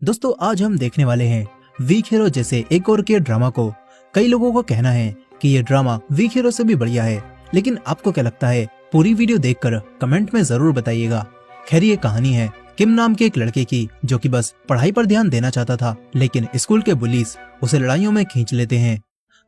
दोस्तों आज हम देखने वाले हैं वीक हीरो जैसे एक और के ड्रामा को। कई लोगों का कहना है कि ये ड्रामा वीक हीरो से भी बढ़िया है, लेकिन आपको क्या लगता है? पूरी वीडियो देखकर कमेंट में जरूर बताइएगा। खैर ये कहानी है किम नाम के एक लड़के की, जो कि बस पढ़ाई पर ध्यान देना चाहता था, लेकिन स्कूल के बुलीज उसे लड़ाइयों में खींच लेते हैं।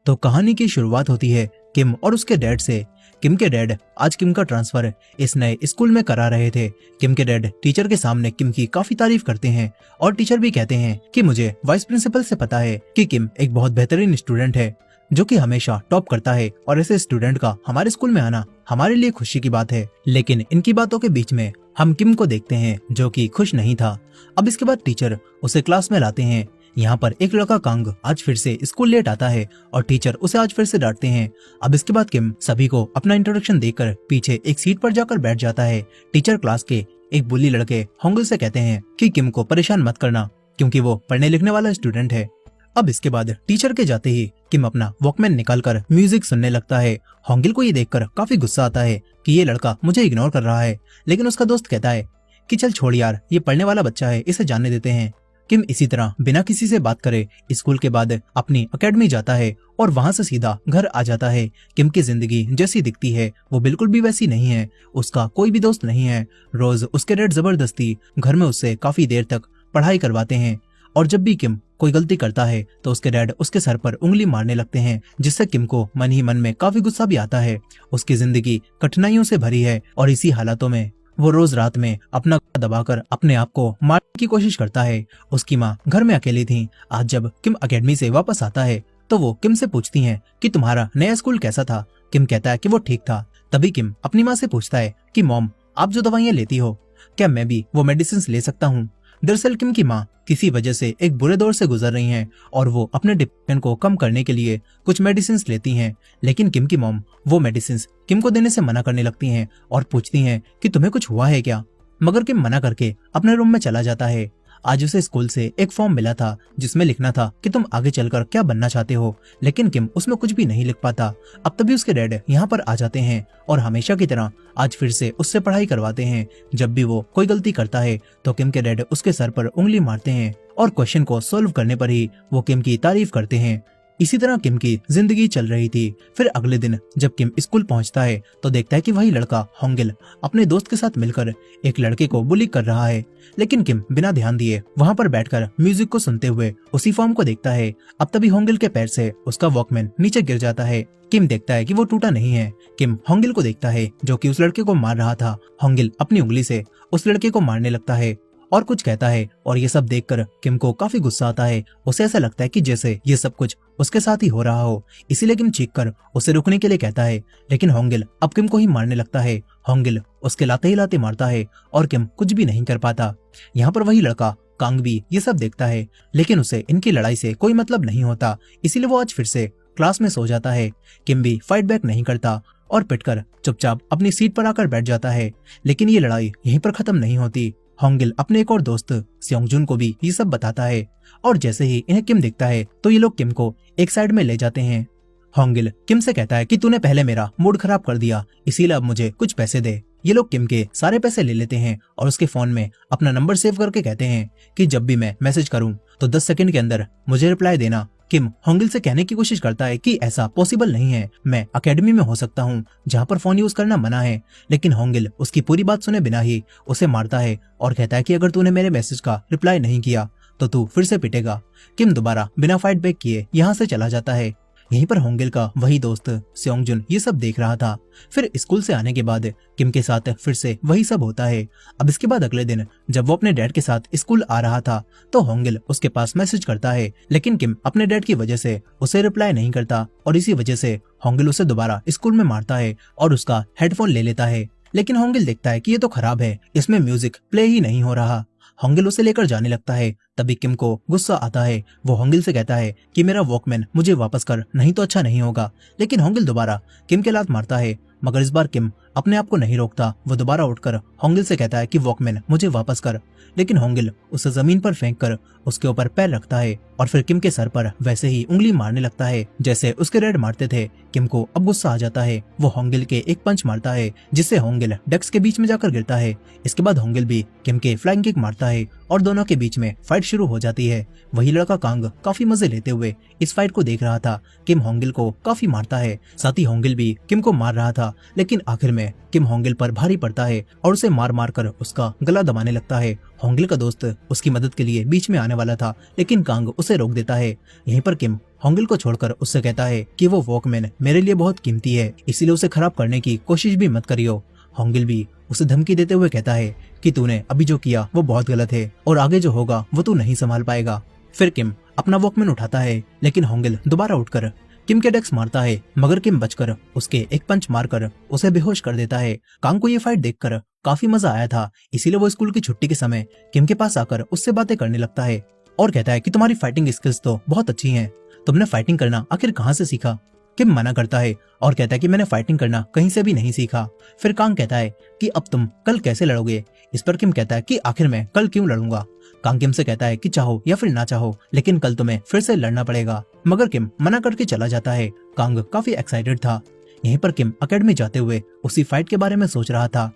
तो कहानी की शुरुआत होती है किम और उसके डैड से। किम के डैड आज किम का ट्रांसफर इस नए स्कूल में करा रहे थे। किम के डैड टीचर के सामने किम की काफी तारीफ करते हैं और टीचर भी कहते हैं कि मुझे वाइस प्रिंसिपल से पता है कि किम एक बहुत बेहतरीन स्टूडेंट है, जो कि हमेशा टॉप करता है, और ऐसे स्टूडेंट का हमारे स्कूल में आना हमारे लिए खुशी की बात है। लेकिन इनकी बातों के बीच में हम किम को देखते हैं जो कि खुश नहीं था। अब इसके बाद टीचर उसे क्लास में लाते हैं। यहाँ पर एक लड़का कांग आज फिर से स्कूल लेट आता है और टीचर उसे आज फिर से डांटते हैं। अब इसके बाद किम सभी को अपना इंट्रोडक्शन देकर पीछे एक सीट पर जाकर बैठ जाता है। टीचर क्लास के एक बुली लड़के होंगल से कहते हैं कि किम को परेशान मत करना, क्योंकि वो पढ़ने लिखने वाला स्टूडेंट है। अब इसके बाद टीचर के जाते ही किम अपना वॉकमैन निकालकर म्यूजिक सुनने लगता है। होंगल को ये देखकर काफी गुस्सा आता है कि ये लड़का मुझे इग्नोर कर रहा है, लेकिन उसका दोस्त कहता है कि चल छोड़ यार, ये पढ़ने वाला बच्चा है, इसे जाने देते हैं। किम इसी तरह बिना किसी से बात करे स्कूल के बाद अपनी एकेडमी जाता है और वहां से सीधा घर आ जाता है। किम की जिंदगी जैसी दिखती है वो बिल्कुल भी वैसी नहीं है। उसका कोई भी दोस्त नहीं है। रोज उसके डैड जबरदस्ती घर में उससे काफी देर तक पढ़ाई करवाते हैं, और जब भी किम कोई गलती करता है तो उसके डैड उसके सर पर उंगली मारने लगते हैं, जिससे किम को मन ही मन में काफी गुस्सा भी आता है। उसकी जिंदगी कठिनाइयों से भरी है और इसी हालातों में वो रोज रात में अपना दबाकर अपने आप को मारने की कोशिश करता है। उसकी माँ घर में अकेली थी। आज जब किम एकेडमी से वापस आता है तो वो किम से पूछती हैं कि तुम्हारा नया स्कूल कैसा था। किम कहता है कि वो ठीक था। तभी किम अपनी माँ से पूछता है कि मॉम, आप जो दवाइयाँ लेती हो, क्या मैं भी वो मेडिसिन ले सकता हूँ? दरअसल किम की माँ किसी वजह से एक बुरे दौर से गुजर रही हैं और वो अपने डिप्रेशन को कम करने के लिए कुछ मेडिसिन लेती हैं, लेकिन किम की मॉम वो मेडिसिन किम को देने से मना करने लगती हैं और पूछती हैं कि तुम्हें कुछ हुआ है क्या? मगर किम मना करके अपने रूम में चला जाता है। आज उसे स्कूल से एक फॉर्म मिला था जिसमें लिखना था कि तुम आगे चलकर क्या बनना चाहते हो, लेकिन किम उसमें कुछ भी नहीं लिख पाता। अब तभी उसके डैड यहाँ पर आ जाते हैं और हमेशा की तरह आज फिर से उससे पढ़ाई करवाते हैं। जब भी वो कोई गलती करता है तो किम के डैड उसके सर पर उंगली मारते हैं और क्वेश्चन को सॉल्व करने पर ही वो किम की तारीफ करते हैं। इसी तरह किम की जिंदगी चल रही थी। फिर अगले दिन जब किम स्कूल पहुंचता है तो देखता है कि वही लड़का होंगल अपने दोस्त के साथ मिलकर एक लड़के को बुली कर रहा है, लेकिन किम बिना ध्यान दिए वहां पर बैठकर म्यूजिक को सुनते हुए उसी फॉर्म को देखता है। अब तभी होंगल के पैर से उसका वॉकमैन नीचे गिर जाता है। किम देखता है कि वो टूटा नहीं है। किम होंगल को देखता है जो कि उस लड़के को मार रहा था। होंगल अपनी उंगली से उस लड़के को मारने लगता है और कुछ कहता है, और ये सब देखकर किम को काफी गुस्सा आता है। उसे ऐसा लगता है कि जैसे ये सब कुछ उसके साथ ही हो रहा हो, इसीलिए किम चीख कर उसे रुकने के लिए कहता है, लेकिन होंगल अब किम को ही मारने लगता है। होंगल उसके लाते ही लाते मारता है और किम कुछ भी नहीं कर पाता। यहाँ पर वही लड़का कांग भी ये सब देखता है, लेकिन उसे इनकी लड़ाई से कोई मतलब नहीं होता, इसीलिए वो आज फिर से क्लास में सो जाता है। किम भी फाइट बैक नहीं करता और पिटकर चुपचाप अपनी सीट पर आकर बैठ जाता है। लेकिन ये लड़ाई यहीं पर खत्म नहीं होती। होंगल अपने एक और दोस्त स्योंगजुन को भी ये सब बताता है, और जैसे ही इन्हें किम दिखता है तो ये लोग किम को एक साइड में ले जाते हैं। होंगल किम से कहता है कि तूने पहले मेरा मूड खराब कर दिया, इसीलिए अब मुझे कुछ पैसे दे। ये लोग किम के सारे पैसे ले लेते हैं और उसके फोन में अपना नंबर सेव करके कहते हैं कि जब भी मैं मैसेज करूं तो 10 सेकंड के अंदर मुझे रिप्लाई देना। किम होंगल से कहने की कोशिश करता है कि ऐसा पॉसिबल नहीं है, मैं एकेडमी में हो सकता हूँ जहाँ पर फोन यूज करना मना है, लेकिन होंगल उसकी पूरी बात सुने बिना ही उसे मारता है और कहता है कि अगर तूने मेरे मैसेज का रिप्लाई नहीं किया तो तू फिर से पिटेगा। किम दोबारा बिना फाइट बैक किए यहाँ से चला जाता है। यहीं पर होंगल का वही दोस्त स्योंगजुन ये सब देख रहा था। फिर स्कूल से आने के बाद किम के साथ फिर से वही सब होता है। अब इसके बाद अगले दिन जब वो अपने डैड के साथ स्कूल आ रहा था तो होंगल उसके पास मैसेज करता है, लेकिन किम अपने डैड की वजह से उसे रिप्लाई नहीं करता और इसी वजह से होंगल उसे दोबारा स्कूल में मारता है और उसका हेडफोन ले लेता है। लेकिन होंगल देखता है कि ये तो खराब है, इसमें म्यूजिक प्ले ही नहीं हो रहा। होंगल उसे लेकर जाने लगता है। तभी किम को गुस्सा आता है। वो होंगल से कहता है कि मेरा वॉकमैन मुझे वापस कर, नहीं तो अच्छा नहीं होगा। लेकिन होंगल दोबारा किम के लात मारता है, मगर इस बार किम अपने आप को नहीं रोकता। वो दोबारा उठकर होंगल से कहता है कि वॉकमैन मुझे वापस कर, लेकिन होंगल उसे जमीन पर फेंक कर उसके ऊपर पैर रखता है और फिर किम के सर पर वैसे ही उंगली मारने लगता है जैसे उसके डैड मारते थे। किम को अब गुस्सा आ जाता है। वो होंगल के एक पंच मारता है जिससे होंगल डेस्क के बीच में जाकर गिरता है। इसके बाद होंगल भी किम के फ्लाइंग किक मारता है और दोनों के बीच में फाइट शुरू हो जाती है। वही लड़का कांग काफी मजे लेते हुए इस फाइट को देख रहा था। किम होंगिल को काफी मारता है, साथ ही होंगिल भी किम को मार रहा था, लेकिन आखिर में किम होंगिल पर भारी पड़ता है और उसे मार मार कर उसका गला दबाने लगता है। होंगिल का दोस्त उसकी मदद के लिए बीच में आने वाला था, लेकिन कांग उसे रोक देता है। यहीं पर किम होंगिल को छोड़कर उससे कहता है कि वो वॉकमैन मेरे लिए बहुत कीमती है, इसीलिए उसे खराब करने की कोशिश भी मत करियो। होंगिल भी उसे धमकी देते हुए कहता है कि तूने अभी जो किया वो बहुत गलत है और आगे जो होगा वो तू नहीं संभाल पाएगा। फिर किम अपना वॉकमैन उठाता है, लेकिन होंगिल दोबारा उठकर किम के डेस्क मारता है, मगर किम बचकर उसके एक पंच मारकर उसे बेहोश कर देता है। कांग को ये फाइट देखकर काफी मजा आया था, इसीलिए वो स्कूल की छुट्टी के समय किम के पास आकर उससे बातें करने लगता है और कहता है कि तुम्हारी फाइटिंग स्किल्स तो बहुत अच्छी हैं, तुमने फाइटिंग करना आखिर कहाँ से सीखा। किम मना करता है और कहता है कि मैंने फाइटिंग करना कहीं से भी नहीं सीखा। फिर कांग कहता है कि अब तुम कल कैसे लड़ोगे। इस पर किम कहता है कि आखिर मैं कल क्यों लड़ूंगा। कांग किम से कहता है कि चाहो या फिर ना चाहो, लेकिन कल तुम्हें फिर से लड़ना पड़ेगा, मगर किम मना करके चला जाता है। कांग काफी एक्साइटेड था। यहीं पर किम एकेडमी जाते हुए उसी फाइट के बारे में सोच रहा था।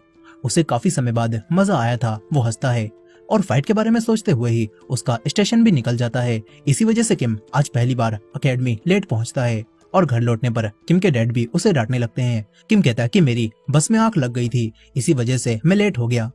उसे काफी समय बाद मजा आया था, वो हंसता है और फाइट के बारे में सोचते हुए ही उसका स्टेशन भी निकल जाता है। इसी वजह से किम आज पहली बार एकेडमी लेट पहुंचता है और घर लौटने पर किम के डैड भी उसे डांटने लगते हैं। किम कहता है कि मेरी बस में आंख लग गई थी, इसी वजह से मैं लेट हो गया।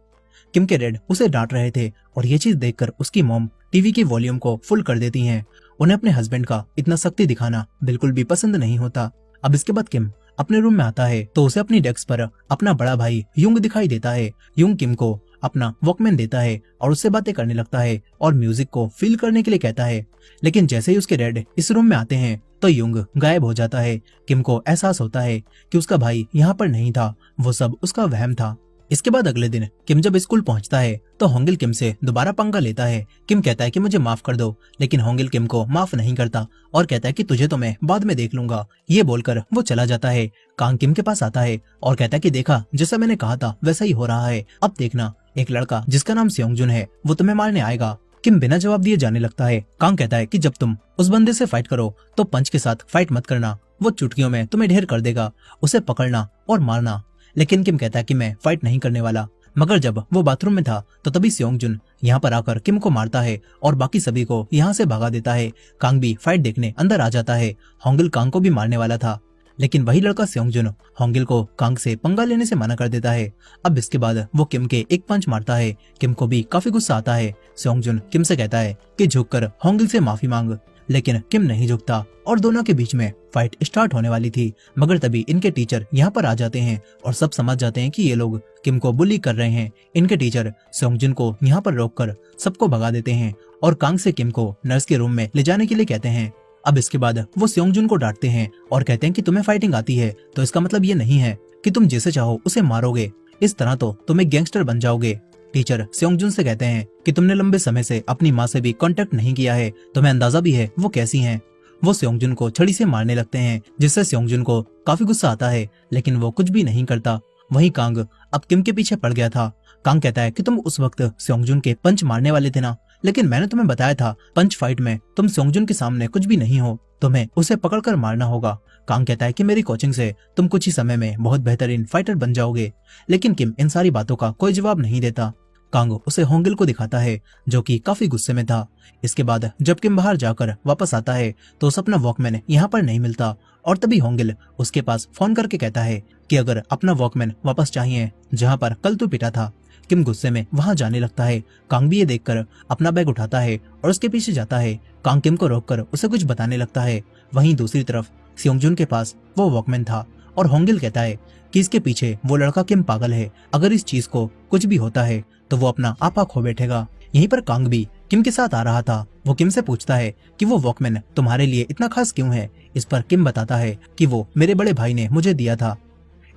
किम के डैड उसे डांट रहे थे और ये चीज देखकर उसकी मॉम टीवी की वॉल्यूम को फुल कर देती हैं। उन्हें अपने हस्बैंड का इतना सख्ती दिखाना बिल्कुल भी पसंद नहीं होता। अब इसके बाद किम अपने रूम में आता है तो उसे अपनी डेस्क पर अपना बड़ा भाई युंग दिखाई देता है। युंग किम को अपना वॉकमैन देता है और उससे बातें करने लगता है और म्यूजिक को फील करने के लिए कहता है, लेकिन जैसे ही उसके डैड इस रूम में आते हैं तो युंग गायब हो जाता है। किम को एहसास होता है कि उसका भाई यहाँ पर नहीं था, वो सब उसका वहम था। इसके बाद अगले दिन किम जब स्कूल पहुंचता है तो होंगिल किम से दोबारा पंगा लेता है। किम कहता है कि मुझे माफ कर दो, लेकिन होंगिल किम को माफ नहीं करता और कहता है कि तुझे तो मैं बाद में देख लूंगा। ये बोलकर वो चला जाता है। कांग किम के पास आता है और कहता है कि देखा, जैसा मैंने कहा था वैसा ही हो रहा है। अब देखना, एक लड़का जिसका नाम सेयोंगजुन है वो तुम्हें मारने आएगा। किम बिना जवाब दिए जाने लगता है। कांग कहता है कि जब तुम उस बंदे से फाइट करो तो पंच के साथ फाइट मत करना, वो चुटकियों में तुम्हें ढेर कर देगा, उसे पकड़ना और मारना। लेकिन किम कहता है कि मैं फाइट नहीं करने वाला। मगर जब वो बाथरूम में था तो तभी सेयोंगजुन यहाँ पर आकर किम को मारता है और बाकी सभी को यहाँ से भगा देता है। कांग भी फाइट देखने अंदर आ जाता है। होंगिल कांग को भी मारने वाला था, लेकिन वही लड़का सेयोंगजुन होंगिल को कांग से पंगा लेने से मना कर देता है। अब इसके बाद वो किम के एक पंच मारता है। किम को भी काफी गुस्सा आता है। सेयोंगजुन किम से कहता है कि झुककर होंगिल से माफी मांग, लेकिन किम नहीं झुकता और दोनों के बीच में फाइट स्टार्ट होने वाली थी। मगर तभी इनके टीचर यहाँ पर आ जाते हैं और सब समझ जाते हैं कि ये लोग किम को बुली कर रहे हैं। इनके टीचर सेयोंगजुन को यहाँ पर रोककर सबको भगा देते हैं और कांग से किम को नर्स के रूम में ले जाने के लिए कहते हैं। अब इसके बाद वो सेयोंगजुन को डांटते हैं और कहते हैं कि तुम्हें फाइटिंग आती है तो इसका मतलब ये नहीं है कि तुम जिसे चाहो उसे मारोगे, इस तरह तो तुम एक गैंगस्टर बन जाओगे। टीचर सेयोंगजुन से कहते हैं कि तुमने लंबे समय से अपनी माँ से भी कांटेक्ट नहीं किया है, तुम्हें अंदाजा भी है वो कैसी हैं। वो सेयोंगजुन को छड़ी से मारने लगते हैं, जिससे सेयोंगजुन को काफी गुस्सा आता है, लेकिन वो कुछ भी नहीं करता। वहीं कांग अब किम के पीछे पड़ गया था। कांग कहता है कि तुम उस वक्त सेयोंगजुन के पंच मारने वाले थे ना, लेकिन मैंने तुम्हें बताया था पंच फाइट में तुम सेयोंगजुन के सामने कुछ भी नहीं हो, तुम्हें उसे पकड़कर मारना होगा। कांग कहता है कि मेरी कोचिंग से तुम कुछ ही समय में बहुत बेहतरीन फाइटर बन जाओगे, लेकिन किम इन सारी बातों का कोई जवाब नहीं देता। कांग उसे होंगिल को दिखाता है जो कि काफी गुस्से में था। इसके बाद जब किम बाहर जाकर वापस आता है तो उसे अपना वॉकमैन यहाँ पर नहीं मिलता और तभी होंगिल उसके पास फोन करके कहता है कि अगर अपना वॉकमैन वापस चाहिए जहाँ पर कल तू पिटा था। किम गुस्से में वहां जाने लगता है। कांग भी ये देखकर अपना बैग उठाता है और उसके पीछे जाता है। कांग किम को रोककर उसे कुछ बताने लगता है। वहीं दूसरी तरफ सेयोंगजुन के पास वो वॉकमैन था और होंगिल कहता है कि इसके पीछे वो लड़का किम पागल है, अगर इस चीज को कुछ भी होता है तो वो अपना आपा खो बैठेगा। यहीं पर कांग भी किम के साथ आ रहा था। वो किम से पूछता है कि वो वॉकमैन तुम्हारे लिए इतना खास क्यों है। इस पर किम बताता है कि वो मेरे बड़े भाई ने मुझे दिया था।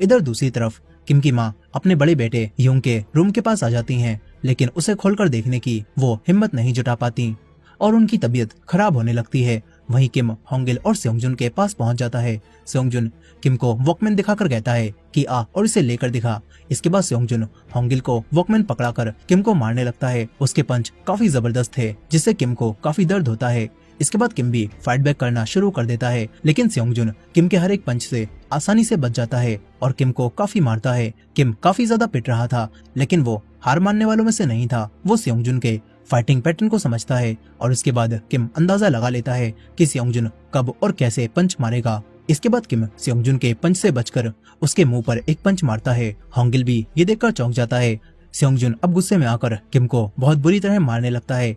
इधर दूसरी तरफ किम की माँ अपने बड़े बेटे युंग के रूम के पास आ जाती हैं, लेकिन उसे खोलकर देखने की वो हिम्मत नहीं जुटा पाती और उनकी तबीयत खराब होने लगती है। वहीं किम होंगिल और सेयोंगजुन के पास पहुंच जाता है। सेयोंगजुन किम को वॉकमैन दिखाकर कहता है कि आ और इसे लेकर दिखा। इसके बाद सेयोंगजुन होंगिल को वॉकमैन पकड़ाकर किम को मारने लगता है। उसके पंच काफी जबरदस्त थे, जिससे किम को काफी दर्द होता है। इसके बाद किम भी फाइट बैक करना शुरू कर देता है, लेकिन सेयोंगजुन किम के हर एक पंच से आसानी से बच जाता है और किम को काफी मारता है। किम काफी ज्यादा पिट रहा था, लेकिन वो हार मानने वालों में से नहीं था। वो सेयोंगजुन के फाइटिंग पैटर्न को समझता है और इसके बाद किम अंदाजा लगा लेता है कि सेयोंगजुन कब और कैसे पंच मारेगा। इसके बाद किम सेयोंगजुन के पंच से बचकर उसके मुंह पर एक पंच मारता है। होंगिल भी ये देखकर चौंक जाता है। सेयोंगजुन अब गुस्से में आकर किम को बहुत बुरी तरह मारने लगता है,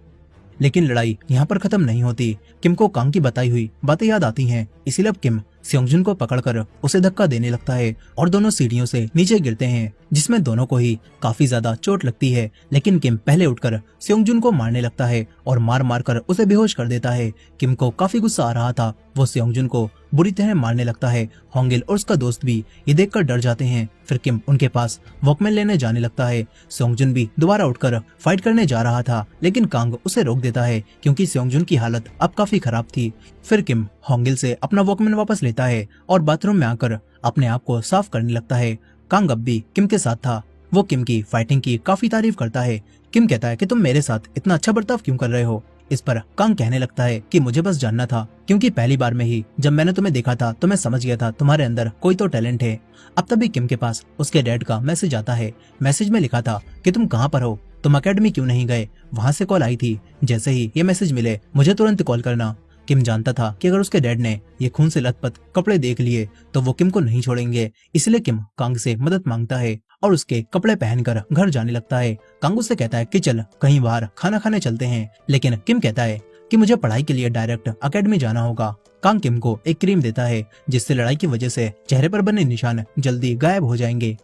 लेकिन लड़ाई यहाँ पर खत्म नहीं होती। किम को कांग की बताई हुई बातें याद आती हैं, इसीलिए अब किम सेयोंगजुन को पकड़कर उसे धक्का देने लगता है और दोनों सीढ़ियों से नीचे गिरते हैं, जिसमें दोनों को ही काफी ज्यादा चोट लगती है। लेकिन किम पहले उठकर सेयोंगजुन को मारने लगता है और मार मार कर उसे बेहोश कर देता है। किम को काफी गुस्सा आ रहा था, वो सेयोंगजुन को बुरी तरह मारने लगता है। होंगिल और उसका दोस्त भी ये देखकर डर जाते हैं। फिर किम उनके पास वॉकमैन लेने जाने लगता है। सेयोंगजुन भी दोबारा उठकर फाइट करने जा रहा था, लेकिन कांग उसे रोक देता है क्योंकि सेयोंगजुन की हालत अब काफी खराब थी। फिर किम होंगिल से अपना वॉकमैन वापस लेता है और बाथरूम में आकर अपने आप को साफ करने लगता है। कांग अब भी किम के साथ था। वो किम की फाइटिंग की काफी तारीफ करता है। किम कहता है कि तुम मेरे साथ इतना अच्छा बर्ताव क्यों कर रहे हो। इस पर कांग कहने लगता है कि मुझे बस जानना था, क्योंकि पहली बार में ही जब मैंने तुम्हें देखा था तो मैं समझ गया था तुम्हारे अंदर कोई तो टैलेंट है। अब तभी किम के पास उसके डैड का मैसेज आता है। मैसेज में लिखा था कि तुम कहाँ पर हो, तुम अकेडमी क्यों नहीं गए। वहाँ से कॉल आई थी, जैसे ही ये मैसेज मिले मुझे तुरंत कॉल करना। किम जानता था कि अगर उसके डैड ने ये खून से लथपथ कपड़े देख लिए तो वो किम को नहीं छोड़ेंगे, इसलिए किम कांग से मदद मांगता है और उसके कपड़े पहनकर घर जाने लगता है। कांग उससे कहता है कि चल कहीं बाहर खाना खाने चलते हैं, लेकिन किम कहता है कि मुझे पढ़ाई के लिए डायरेक्ट अकेडमी जाना होगा। कांग किम को एक क्रीम देता है जिससे लड़ाई की वजह से चेहरे पर बने निशान जल्दी गायब हो जाएंगे।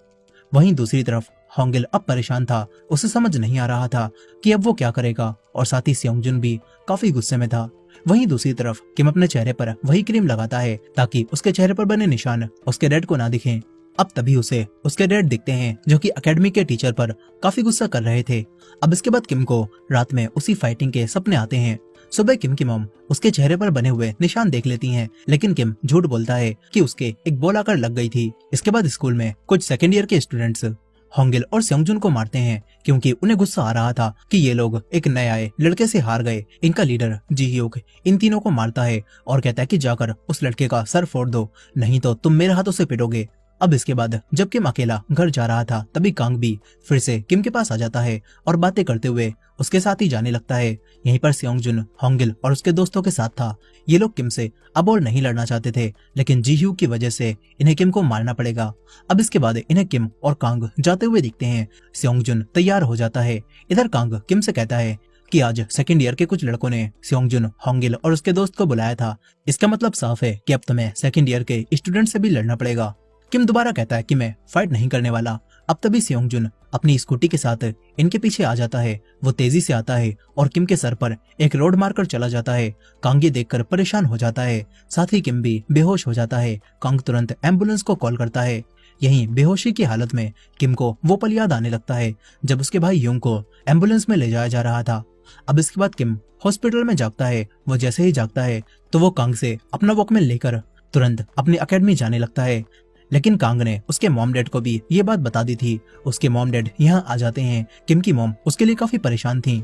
वहीं दूसरी तरफ होंगिल अब परेशान था, उसे समझ नहीं आ रहा था कि अब वो क्या करेगा, और साथ ही सेयोंगजुन भी काफी गुस्से में था। वहीं दूसरी तरफ किम अपने चेहरे पर वही क्रीम लगाता है ताकि उसके चेहरे पर बने निशान उसके डैड को ना दिखें। अब तभी उसे उसके डैड दिखते हैं जो कि अकेडमी के टीचर पर काफी गुस्सा कर रहे थे। अब इसके बाद किम को रात में उसी फाइटिंग के सपने आते हैं। सुबह किम की मॉम उसके चेहरे पर बने हुए निशान देख लेती हैं, लेकिन किम झूठ बोलता है कि उसके एक बॉल आकर लग गई थी। इसके बाद स्कूल में कुछ सेकेंड ईयर के स्टूडेंट्स होंगिल और सेयोंगजुन को मारते हैं क्योंकि उन्हें गुस्सा आ रहा था कि ये लोग एक नए आए लड़के से हार गए। इनका लीडर जी-hyuk इन तीनों को मारता है और कहता है कि जाकर उस लड़के का सर फोड़ दो, नहीं तो तुम मेरे हाथों से पिटोगे। अब इसके बाद जब किम अकेला घर जा रहा था तभी कांग भी फिर से किम के पास आ जाता है और बातें करते हुए उसके साथ ही जाने लगता है। यहीं पर सेयोंगजुन होंगिल और उसके दोस्तों के साथ था। ये लोग किम से अब और नहीं लड़ना चाहते थे, लेकिन जी-hyuk की वजह से इन्हें किम को मारना पड़ेगा। अब इसके बाद इन्हें किम और कांग जाते हुए दिखते हैं। सेयोंगजुन तैयार हो जाता है। इधर कांग किम से कहता है कि आज सेकंड ईयर के कुछ लड़कों ने सेयोंगजुन, होंगिल और उसके दोस्त को बुलाया था। इसका मतलब साफ है कि अब तुम्हें सेकंड ईयर के स्टूडेंट से भी लड़ना पड़ेगा। किम दोबारा कहता है कि मैं फाइट नहीं करने वाला। अब तभी सेयोंगजुन अपनी स्कूटी के साथ इनके पीछे आ जाता है। वो तेजी से आता है और किम के सर पर एक रोड मारकर चला जाता है। कांग ये देखकर परेशान हो जाता है, साथ ही किम भी बेहोश हो जाता है। कांग तुरंत एम्बुलेंस को कॉल करता है। यहीं बेहोशी की हालत में किम को वो पल याद आने लगता है जब उसके भाई यूंग को एम्बुलेंस में ले जाया जा रहा था। अब इसके बाद किम हॉस्पिटल में जागता है। वो जैसे ही जागता है तो वो कांग से अपना वॉकमैन लेकर तुरंत अपनी अकेडमी जाने लगता है, लेकिन कांग ने उसके मॉम डैड को भी ये बात बता दी थी। उसके मॉम डैड यहाँ आ जाते हैं। किम की मॉम उसके लिए काफी परेशान थी।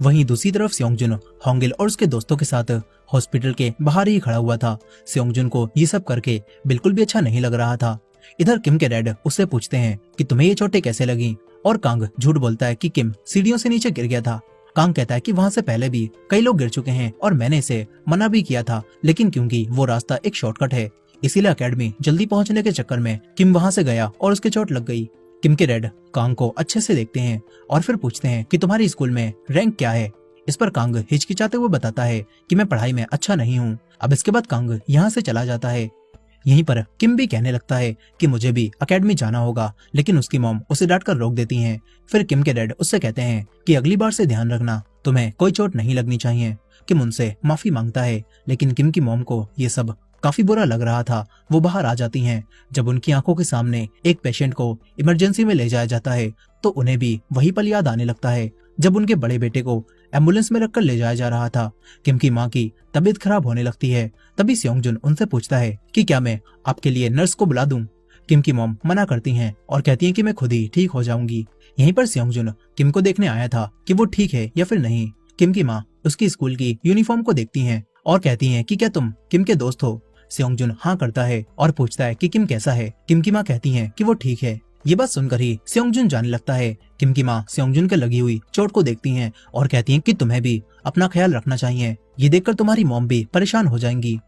वहीं दूसरी तरफ सेयोंगजुन होंगिल और उसके दोस्तों के साथ हॉस्पिटल के बाहर ही खड़ा हुआ था। सेयोंगजुन को ये सब करके बिल्कुल भी अच्छा नहीं लग रहा था। इधर किम के डैड उससे पूछते हैं कि तुम्हें ये चोटें कैसे लगी, और कांग झूठ बोलता है कि किम सीढ़ियों से नीचे गिर गया था। कांग कहता है कि वहाँ से पहले भी कई लोग गिर चुके हैं और मैंने इसे मना भी किया था, लेकिन क्योंकि वो रास्ता एक शॉर्टकट है इसीलिए अकेडमी जल्दी पहुंचने के चक्कर में किम वहां से गया और उसके चोट लग गई। किम के डैड कांग को अच्छे से देखते हैं और फिर पूछते हैं कि तुम्हारी स्कूल में रैंक क्या है। इस पर कांग हिचकिचाते हुए बताता है कि मैं पढ़ाई में अच्छा नहीं हूँ। अब इसके बाद कांग यहाँ से चला जाता है। यहीं पर किम भी कहने लगता है कि मुझे भी अकेडमी जाना होगा, लेकिन उसकी मॉम उसे डांटकर रोक देती हैं। फिर किम के डैड उससे कहते हैं कि अगली बार से ध्यान रखना, तुम्हें कोई चोट नहीं लगनी चाहिए। किम उनसे माफी मांगता है, लेकिन किम की मॉम को ये सब काफी बुरा लग रहा था। वो बाहर आ जाती हैं। जब उनकी आंखों के सामने एक पेशेंट को इमरजेंसी में ले जाया जाता है तो उन्हें भी वही पल याद आने लगता है जब उनके बड़े बेटे को एम्बुलेंस में रखकर ले जाया जा रहा था। किम की माँ की तबीयत खराब होने लगती है। तभी सेयोंगजुन उनसे पूछता है कि क्या मैं आपके लिए नर्स को बुला दूं। किम की मॉम मना करती हैं और कहती हैं कि मैं खुद ही ठीक हो जाऊंगी। यहीं पर सेयोंगजुन किम को देखने आया था कि वो ठीक है या फिर नहीं। किम की माँ उसकी स्कूल की यूनिफॉर्म को देखती हैं और कहती हैं कि क्या तुम किम के दोस्त हो। सेयोंगजुन हाँ करता है और पूछता है कि किम कैसा है। किम की माँ कहती हैं कि वो ठीक है। ये बात सुनकर ही सेयोंगजुन जाने लगता है। किम की माँ सेयोंगजुन के लगी हुई चोट को देखती हैं और कहती हैं कि तुम्हें भी अपना ख्याल रखना चाहिए, ये देखकर तुम्हारी मॉम भी परेशान हो जाएंगी।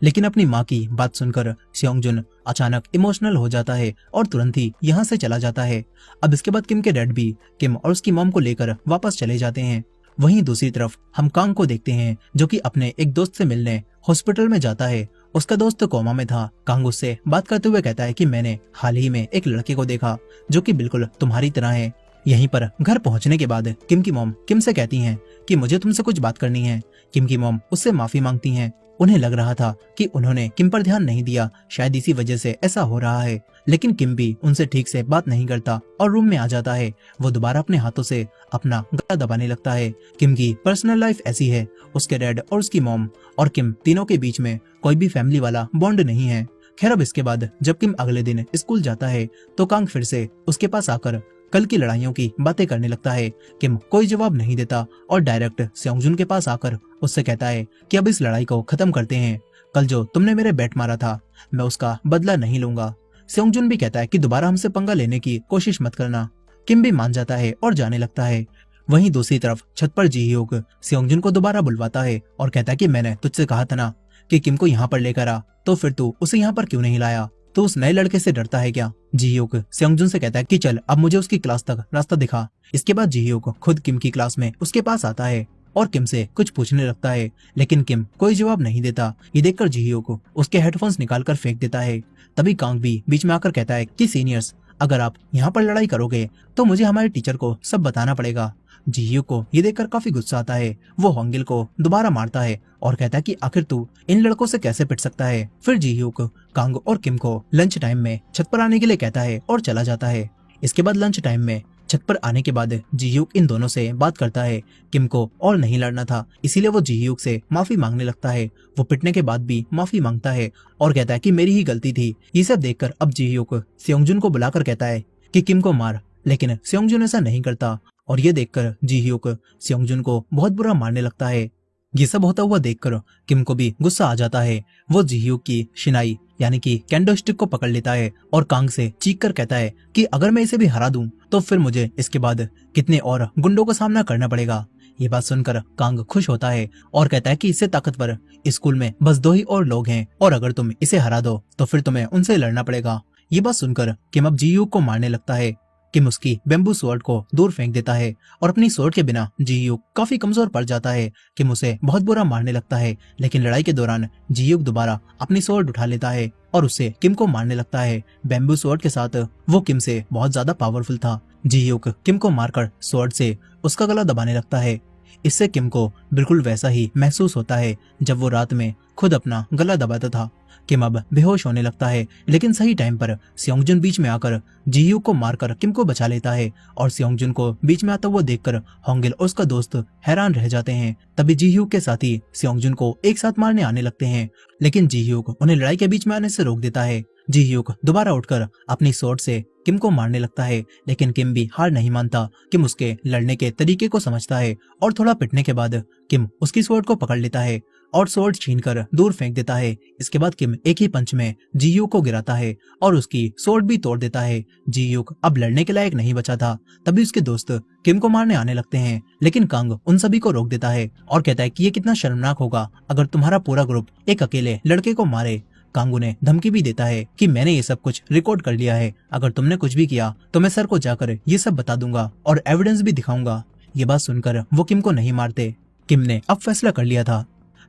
लेकिन अपनी माँ की बात सुनकर सेयोंगजुन अचानक इमोशनल हो जाता है और तुरंत ही यहाँ से चला जाता है। अब इसके बाद किम के डैड भी किम और उसकी मॉम को लेकर वापस चले जाते हैं। वहीं दूसरी तरफ हम कांग को देखते हैं जो कि अपने एक दोस्त से मिलने हॉस्पिटल में जाता है। उसका दोस्त कोमा में था। कांग उससे बात करते हुए कहता है कि मैंने हाल ही में एक लड़के को देखा जो कि बिल्कुल तुम्हारी तरह है। यहीं पर घर पहुंचने के बाद किम की मॉम किम से कहती हैं कि मुझे तुमसे कुछ बात करनी है। किम की मॉम उससे माफी मांगती हैं। उन्हें लग रहा था कि उन्होंने किम पर ध्यान नहीं दिया, शायद इसी वजह से ऐसा हो रहा है। लेकिन किम भी उनसे ठीक से बात नहीं करता और रूम में आ जाता है। वो दोबारा अपने हाथों से अपना गला दबाने लगता है। किम की पर्सनल लाइफ ऐसी है, उसके डैड और उसकी मॉम और किम तीनों के बीच में कोई भी फैमिली वाला बॉन्ड नहीं है। खैर अब इसके बाद जब किम अगले दिन स्कूल जाता है तो कांग फिर से उसके पास आकर कल की लड़ाइयों की बातें करने लगता है। किम कोई जवाब नहीं देता और डायरेक्ट सेयोंगजुन के पास आकर उससे कहता है कि अब इस लड़ाई को खत्म करते हैं। कल जो तुमने मेरे बैट मारा था मैं उसका बदला नहीं लूंगा। सेयोंगजुन भी कहता है कि दोबारा हमसे पंगा लेने की कोशिश मत करना। किम भी मान जाता है और जाने लगता है। वहीं दूसरी तरफ छत पर जी ह्यूक सेयोंगजुन को दोबारा बुलवाता है और कहता है कि मैंने तुझसे कहा था ना कि किम को यहाँ पर लेकर आ, तो फिर तू उसे यहाँ पर क्यों नहीं लाया? तो उस नए लड़के से डरता है क्या? जी ह्यूक सेयोंगजुन से कहता है कि चल अब मुझे उसकी क्लास तक रास्ता दिखा। इसके बाद जी ह्यूक खुद किम की क्लास में उसके पास आता है और किम से कुछ पूछने लगता है, लेकिन किम कोई जवाब नहीं देता। ये देखकर जी ह्यूक उसके हेडफोन्स निकालकर फेंक देता है। तभी कांग भी बीच में आकर कहता है कि सीनियर्स, अगर आप यहाँ पर लड़ाई करोगे तो मुझे हमारे टीचर को सब बताना पड़ेगा। जी ह्यूक को ये देखकर काफी गुस्सा आता है। वो होंगिल को दोबारा मारता है और कहता है कि आखिर तू इन लड़कों से कैसे पिट सकता है। फिर जी ह्यूक कांग और किम को लंच टाइम में छत पर आने के लिए कहता है और चला जाता है। इसके बाद लंच टाइम में छत पर आने के बाद जी ह्यूक इन दोनों से बात करता है। किम को और नहीं लड़ना था, इसीलिए वो जी ह्यूक से माफी मांगने लगता है। वो पिटने के बाद भी माफी मांगता है और कहता है कि मेरी ही गलती थी। ये सब देखकर अब जी ह्यूक सेयोंगजुन को बुलाकर कहता है कि किम को मार, लेकिन सेयोंगजुन ऐसा नहीं करता और ये देखकर जी ह्यूक सेयोंगजुन को बहुत बुरा मारने लगता है। ये सब होता हुआ देखकर किम को भी गुस्सा आ जाता है। वो जी ह्यूक की शिनाई यानी कि कैंडो स्टिक को पकड़ लेता है और कांग से चीख कर कहता है कि अगर मैं इसे भी हरा दूं तो फिर मुझे इसके बाद कितने और गुंडों का सामना करना पड़ेगा। ये बात सुनकर कांग खुश होता है और कहता है कि इससे ताकतवर स्कूल में बस 2 ही और लोग हैं और अगर तुम इसे हरा दो तो फिर तुम्हें उनसे लड़ना पड़ेगा। ये बात सुनकर किम अब जी ह्यूक को मारने लगता है। किम उसकी बेम्बू स्वॉर्ड को दूर फेंक देता है और अपनी स्वॉर्ड के बिना जी ह्यूक काफी कमजोर पड़ जाता है। किम उसे बहुत बुरा मारने लगता है, लेकिन लड़ाई के दौरान जी ह्यूक दोबारा अपनी स्वॉर्ड उठा लेता है और उससे किम को मारने लगता है। बेम्बू स्वॉर्ड के साथ वो किम से बहुत ज्यादा पावरफुल था। जी ह्यूक किम को मारकर स्वॉर्ड से उसका गला दबाने लगता है। इससे किम को बिल्कुल वैसा ही महसूस होता है जब वो रात में खुद अपना गला दबाता था। किम अब बेहोश होने लगता है, लेकिन सही टाइम पर सेयोंगजुन बीच में आकर जी ह्यूक को मारकर किम को बचा लेता है और सेयोंगजुन को बीच में आता हुआ देखकर होंगिल और उसका दोस्त हैरान रह जाते हैं। तभी जी ह्यूक के साथी सेयोंगजुन को एक साथ मारने आने लगते हैं, लेकिन जी ह्यूक उन्हें लड़ाई के बीच में आने से रोक देता है। जी ह्यूक दोबारा उठकर अपनी स्वॉर्ड से किम को मारने लगता है, लेकिन किम भी हार नहीं मानता। किम उसके लड़ने के तरीके को समझता है और थोड़ा पिटने के बाद किम उसकी स्वॉर्ड को पकड़ लेता है और स्वॉर्ड छीनकर दूर फेंक देता है। इसके बाद किम एक ही पंच में जी ह्यूक को गिराता है और उसकी स्वॉर्ड भी तोड़ देता है। जी ह्यूक अब लड़ने के लायक नहीं बचा था। तभी उसके दोस्त किम को मारने आने लगते हैं, लेकिन कांग उन सभी को रोक देता है और कहता है कि ये कितना शर्मनाक होगा अगर तुम्हारा पूरा ग्रुप एक अकेले लड़के को मारे। कांग उन्हें धमकी भी देता है कि मैंने ये सब कुछ रिकॉर्ड कर लिया है, अगर तुमने कुछ भी किया तो मैं सर को जाकर ये सब बता दूंगा और एविडेंस भी दिखाऊंगा। ये बात सुनकर वो किम को नहीं मारते। किम ने अब फैसला कर लिया था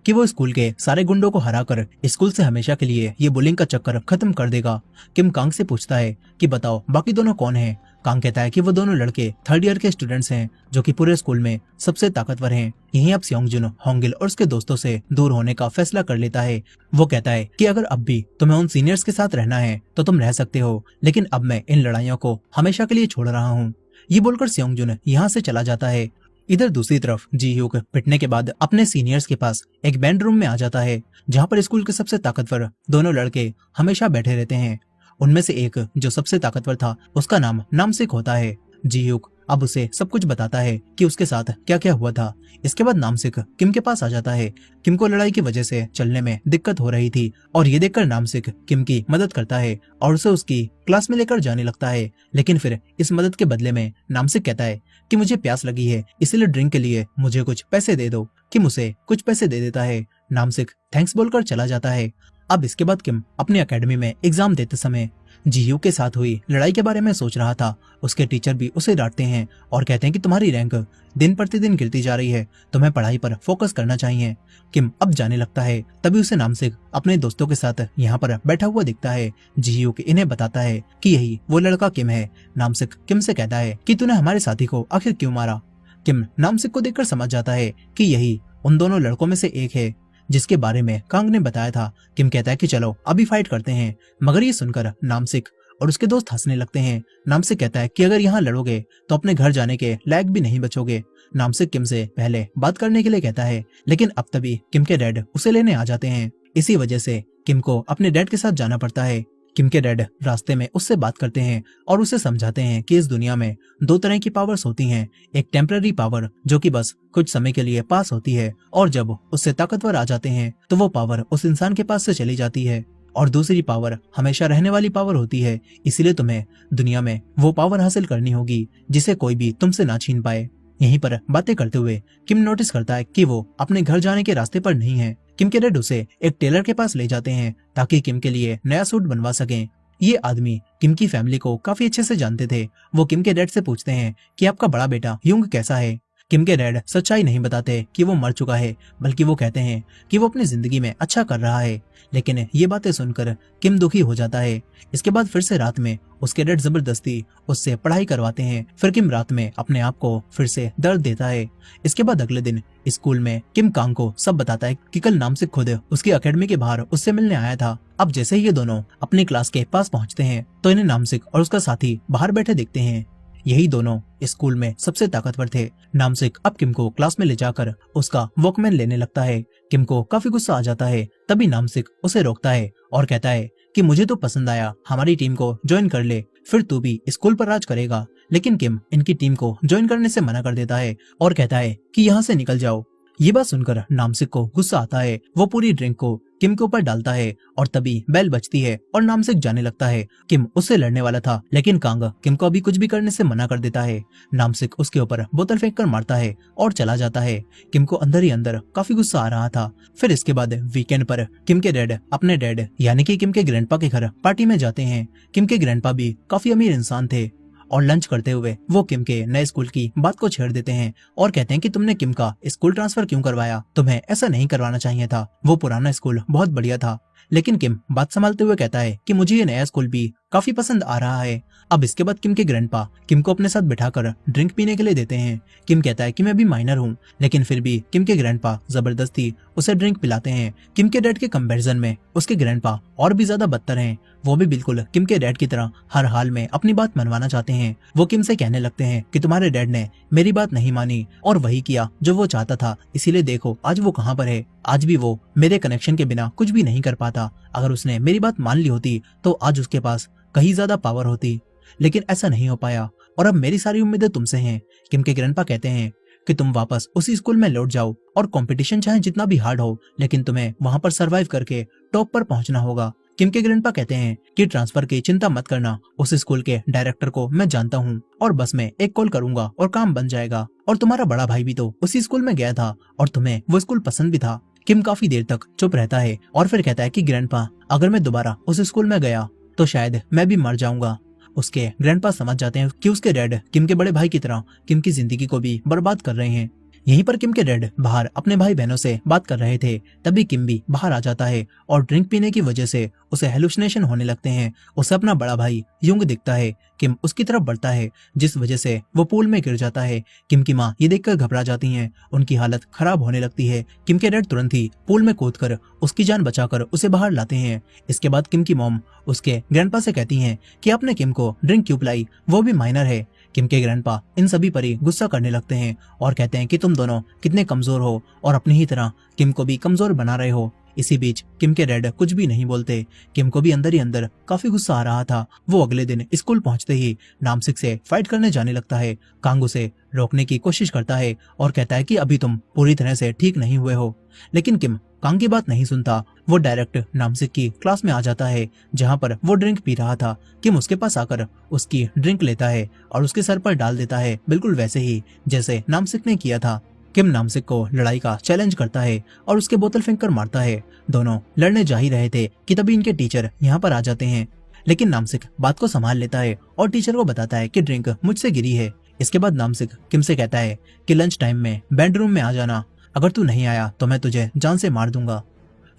कि वो स्कूल के सारे गुंडों को हराकर स्कूल से हमेशा के लिए ये बुलिंग का चक्कर खत्म कर देगा। किम कांग से पूछता है कि बताओ बाकी दोनों कौन हैं? कांग कहता है कि वो दोनों लड़के 3rd ईयर के स्टूडेंट्स हैं जो कि पूरे स्कूल में सबसे ताकतवर हैं। यहीं अब सेयोंगजुन होंगिल और उसके दोस्तों से दूर होने का फैसला कर लेता है। वो कहता है कि अगर अब भी तुम्हें उन सीनियर्स के साथ रहना है तो तुम रह सकते हो, लेकिन अब मैं इन लड़ाइयों को हमेशा के लिए छोड़ रहा हूँ। ये बोलकर सेयोंगजुन यहाँ से चला जाता है। इधर दूसरी तरफ जी ह्यूक पिटने के बाद अपने सीनियर्स के पास एक बैंड रूम में आ जाता है, जहाँ पर स्कूल के सबसे ताकतवर दोनों लड़के हमेशा बैठे रहते हैं। उनमें से एक जो सबसे ताकतवर था उसका नाम नामसिक होता है। जी ह्यूक अब उसे सब कुछ बताता है कि उसके साथ क्या क्या हुआ था। इसके बाद नामसिक किम के पास आ जाता है। किम को लड़ाई की वजह से चलने में दिक्कत हो रही थी और ये देखकर नामसिक किम की मदद करता है और उसे उसकी क्लास में लेकर जाने लगता है। लेकिन फिर इस मदद के बदले में नामसिक कहता है कि मुझे प्यास लगी है, इसीलिए ड्रिंक के लिए मुझे कुछ पैसे दे दो। किम उसे कुछ पैसे दे देता है। नामसिक थैंक्स बोलकर चला जाता है। अब इसके बाद किम अपनी एकेडमी में एग्जाम देते समय जीयू के साथ हुई लड़ाई के बारे में सोच रहा था। उसके टीचर भी उसे डांटते हैं और कहते हैं कि तुम्हारी रैंक दिन प्रतिदिन गिरती जा रही है, तुम्हें पढ़ाई पर फोकस करना चाहिए। किम अब जाने लगता है। तभी उसे नामसिक अपने दोस्तों के साथ यहाँ पर बैठा हुआ दिखता है। जीयू इन्हें बताता है कि यही वो लड़का किम है। नामसिक किम से कहता है कि तूने हमारे साथी को आखिर क्यों मारा। किम नामसिक को देखकर समझ जाता है कि यही उन दोनों लड़कों में से एक है जिसके बारे में कांग ने बताया था। किम कहता है कि चलो अभी फाइट करते हैं, मगर ये सुनकर नामसिक और उसके दोस्त हंसने लगते हैं। नामसिक कहता है कि अगर यहाँ लड़ोगे तो अपने घर जाने के लायक भी नहीं बचोगे। नामसिक किम से पहले बात करने के लिए कहता है, लेकिन अब तभी किम के डैड उसे लेने आ जाते हैं। इसी वजह से किम को अपने डैड के साथ जाना पड़ता है। किम के डैड रास्ते में उससे बात करते हैं और उसे समझाते हैं कि इस दुनिया में दो तरह की पावर्स होती हैं। एक टेम्पररी पावर जो कि बस कुछ समय के लिए पास होती है और जब उससे ताकतवर आ जाते हैं तो वो पावर उस इंसान के पास से चली जाती है, और दूसरी पावर हमेशा रहने वाली पावर होती है। इसीलिए तुम्हें दुनिया में वो पावर हासिल करनी होगी जिसे कोई भी तुमसे ना छीन पाए। यहीं पर बातें करते हुए किम नोटिस करता है कि वो अपने घर जाने के रास्ते पर नहीं है। किम के डैड उसे एक टेलर के पास ले जाते हैं ताकि किम के लिए नया सूट बनवा सकें। ये आदमी किम की फैमिली को काफी अच्छे से जानते थे। वो किम के डैड से पूछते हैं कि आपका बड़ा बेटा युंग कैसा है। किम के डैड सच्चाई नहीं बताते कि वो मर चुका है, बल्कि वो कहते हैं कि वो अपनी जिंदगी में अच्छा कर रहा है। लेकिन ये बातें सुनकर किम दुखी हो जाता है। इसके बाद फिर से रात में उसके डैड जबरदस्ती उससे पढ़ाई करवाते हैं। फिर किम रात में अपने आप को फिर से दर्द देता है। इसके बाद अगले दिन स्कूल में किम कांग को सब बताता है कि कल नामसिक खुद उसकी एकेडमी के बाहर उससे मिलने आया था। अब जैसे ही ये दोनों अपनी क्लास के पास पहुंचते हैं तो इन्हें नामसिक और उसका साथी बाहर बैठे दिखते हैं। यही दोनों स्कूल में सबसे ताकतवर थे। नामसिक अब किम को क्लास में ले जाकर उसका वॉकमैन लेने लगता है। किम को काफी गुस्सा आ जाता है। तभी नामसिक उसे रोकता है और कहता है कि मुझे तो पसंद आया, हमारी टीम को ज्वाइन कर ले, फिर तू भी स्कूल पर राज करेगा। लेकिन किम इनकी टीम को ज्वाइन करने से मना कर देता है और कहता है कि यहाँ से निकल जाओ। ये बात सुनकर नामसिक को गुस्सा आता है। वो पूरी ड्रिंक को किम के ऊपर डालता है और तभी बेल बजती है और नामसिक जाने लगता है। किम उससे लड़ने वाला था, लेकिन कांग किम को अभी कुछ भी करने से मना कर देता है। नामसिक उसके ऊपर बोतल फेंक कर मारता है और चला जाता है। किम को अंदर ही अंदर काफी गुस्सा आ रहा था। फिर इसके बाद वीकेंड पर किम के डैड अपने डैड यानी कि किम के ग्रैंडपा के घर पार्टी में जाते हैं। किम के ग्रैंडपा भी काफी अमीर इंसान थे और लंच करते हुए वो किम के नए स्कूल की बात को छेड़ देते हैं और कहते हैं कि तुमने किम का स्कूल ट्रांसफर क्यों करवाया, तुम्हें ऐसा नहीं करवाना चाहिए था, वो पुराना स्कूल बहुत बढ़िया था। लेकिन किम बात संभालते हुए कहता है कि मुझे ये नया स्कूल भी काफी पसंद आ रहा है। अब इसके बाद किम के ग्रैंडपा किम को अपने साथ बिठाकर ड्रिंक पीने के लिए देते हैं। किम कहता है कि मैं भी माइनर हूँ, लेकिन फिर भी किम के ग्रैंडपा जबरदस्ती उसे ड्रिंक पिलाते हैं। किम के डैड के कंपैरिजन में उसके ग्रैंडपा और भी ज्यादा बदतर हैं। वो भी बिल्कुल किम के डैड की तरह हर हाल में अपनी बात मनवाना चाहते हैं। वो किम से कहने लगते हैं कि तुम्हारे डैड ने मेरी बात नहीं मानी और वही किया जो वो चाहता था, इसीलिए देखो आज वो कहाँ पर है। आज भी वो मेरे कनेक्शन के बिना कुछ भी नहीं कर पाता। अगर उसने मेरी बात मान ली होती तो आज उसके पास कहीं ज्यादा पावर होती, लेकिन ऐसा नहीं हो पाया और अब मेरी सारी उम्मीदें तुमसे हैं। किम के ग्रैंडपा कहते हैं कि तुम वापस उसी स्कूल में लौट जाओ और कंपटीशन चाहे जितना भी हार्ड हो, लेकिन तुम्हें वहां पर सरवाइव करके टॉप पर पहुंचना होगा। किम के ग्रैंडपा कहते हैं कि ट्रांसफर की चिंता मत करना, उस स्कूल के डायरेक्टर को मैं जानता हूँ और बस मैं एक कॉल करूंगा और काम बन जाएगा। और तुम्हारा बड़ा भाई भी तो उसी स्कूल में गया था और तुम्हें वो स्कूल पसंद भी था। किम काफी देर तक चुप रहता है और फिर कहता है कि ग्रैंडपा अगर मैं दोबारा उस स्कूल में गया तो शायद मैं भी मर जाऊंगा। उसके ग्रैंडपा समझ जाते हैं कि उसके डैड किम के बड़े भाई की तरह किम की जिंदगी को भी बर्बाद कर रहे हैं। यहीं पर किम के डैड बाहर अपने भाई बहनों से बात कर रहे थे। तभी किम भी बाहर आ जाता है और ड्रिंक पीने की वजह से उसे हेलुसिनेशन होने लगते हैं। उसे अपना बड़ा भाई युंग दिखता है। किम उसकी तरफ बढ़ता है, जिस वजह से वो पूल में गिर जाता है। किम की माँ ये देखकर घबरा जाती हैं। उनकी हालत खराब होने लगती है। किम के डैड तुरंत ही पूल में कूदकर उसकी जान बचाकर उसे बाहर लाते हैं। इसके बाद किम की मॉम उसके ग्रैंडपा से कहती हैं कि आपने किम को ड्रिंक क्यों पिलाई, वो भी माइनर है। किम के ग्रैंडपा इन सभी पर ही गुस्सा करने लगते हैं और कहते हैं कि तुम दोनों कितने कमजोर हो और अपनी ही तरह किम को भी कमजोर बना रहे हो। इसी बीच किम के डैड कुछ भी नहीं बोलते। किम को भी अंदर ही अंदर काफी गुस्सा आ रहा था। वो अगले दिन स्कूल पहुंचते ही नामसिक से फाइट करने जाने लगता है। कांग उसे रोकने की कोशिश करता है और कहता है कि अभी तुम पूरी तरह से ठीक नहीं हुए हो, लेकिन किम कांग की बात नहीं सुनता। वो डायरेक्ट नामसिक की क्लास में आ जाता है जहाँ पर वो ड्रिंक पी रहा था। किम उसके पास आकर उसकी ड्रिंक लेता है और उसके सर पर डाल देता है, बिल्कुल वैसे ही जैसे नामसिक ने किया था। किम नामसिक को लड़ाई का चैलेंज करता है और उसके बोतल फेंक कर मारता है। दोनों लड़ने जा ही रहे थे कि तभी इनके टीचर यहाँ पर आ जाते हैं, लेकिन नामसिक बात को संभाल लेता है और टीचर को बताता है कि ड्रिंक मुझसे गिरी है। इसके बाद नामसिक किम से कहता है कि लंच टाइम में बैंड रूम में आ जाना, अगर तू नहीं आया तो मैं तुझे जान से मार दूंगा।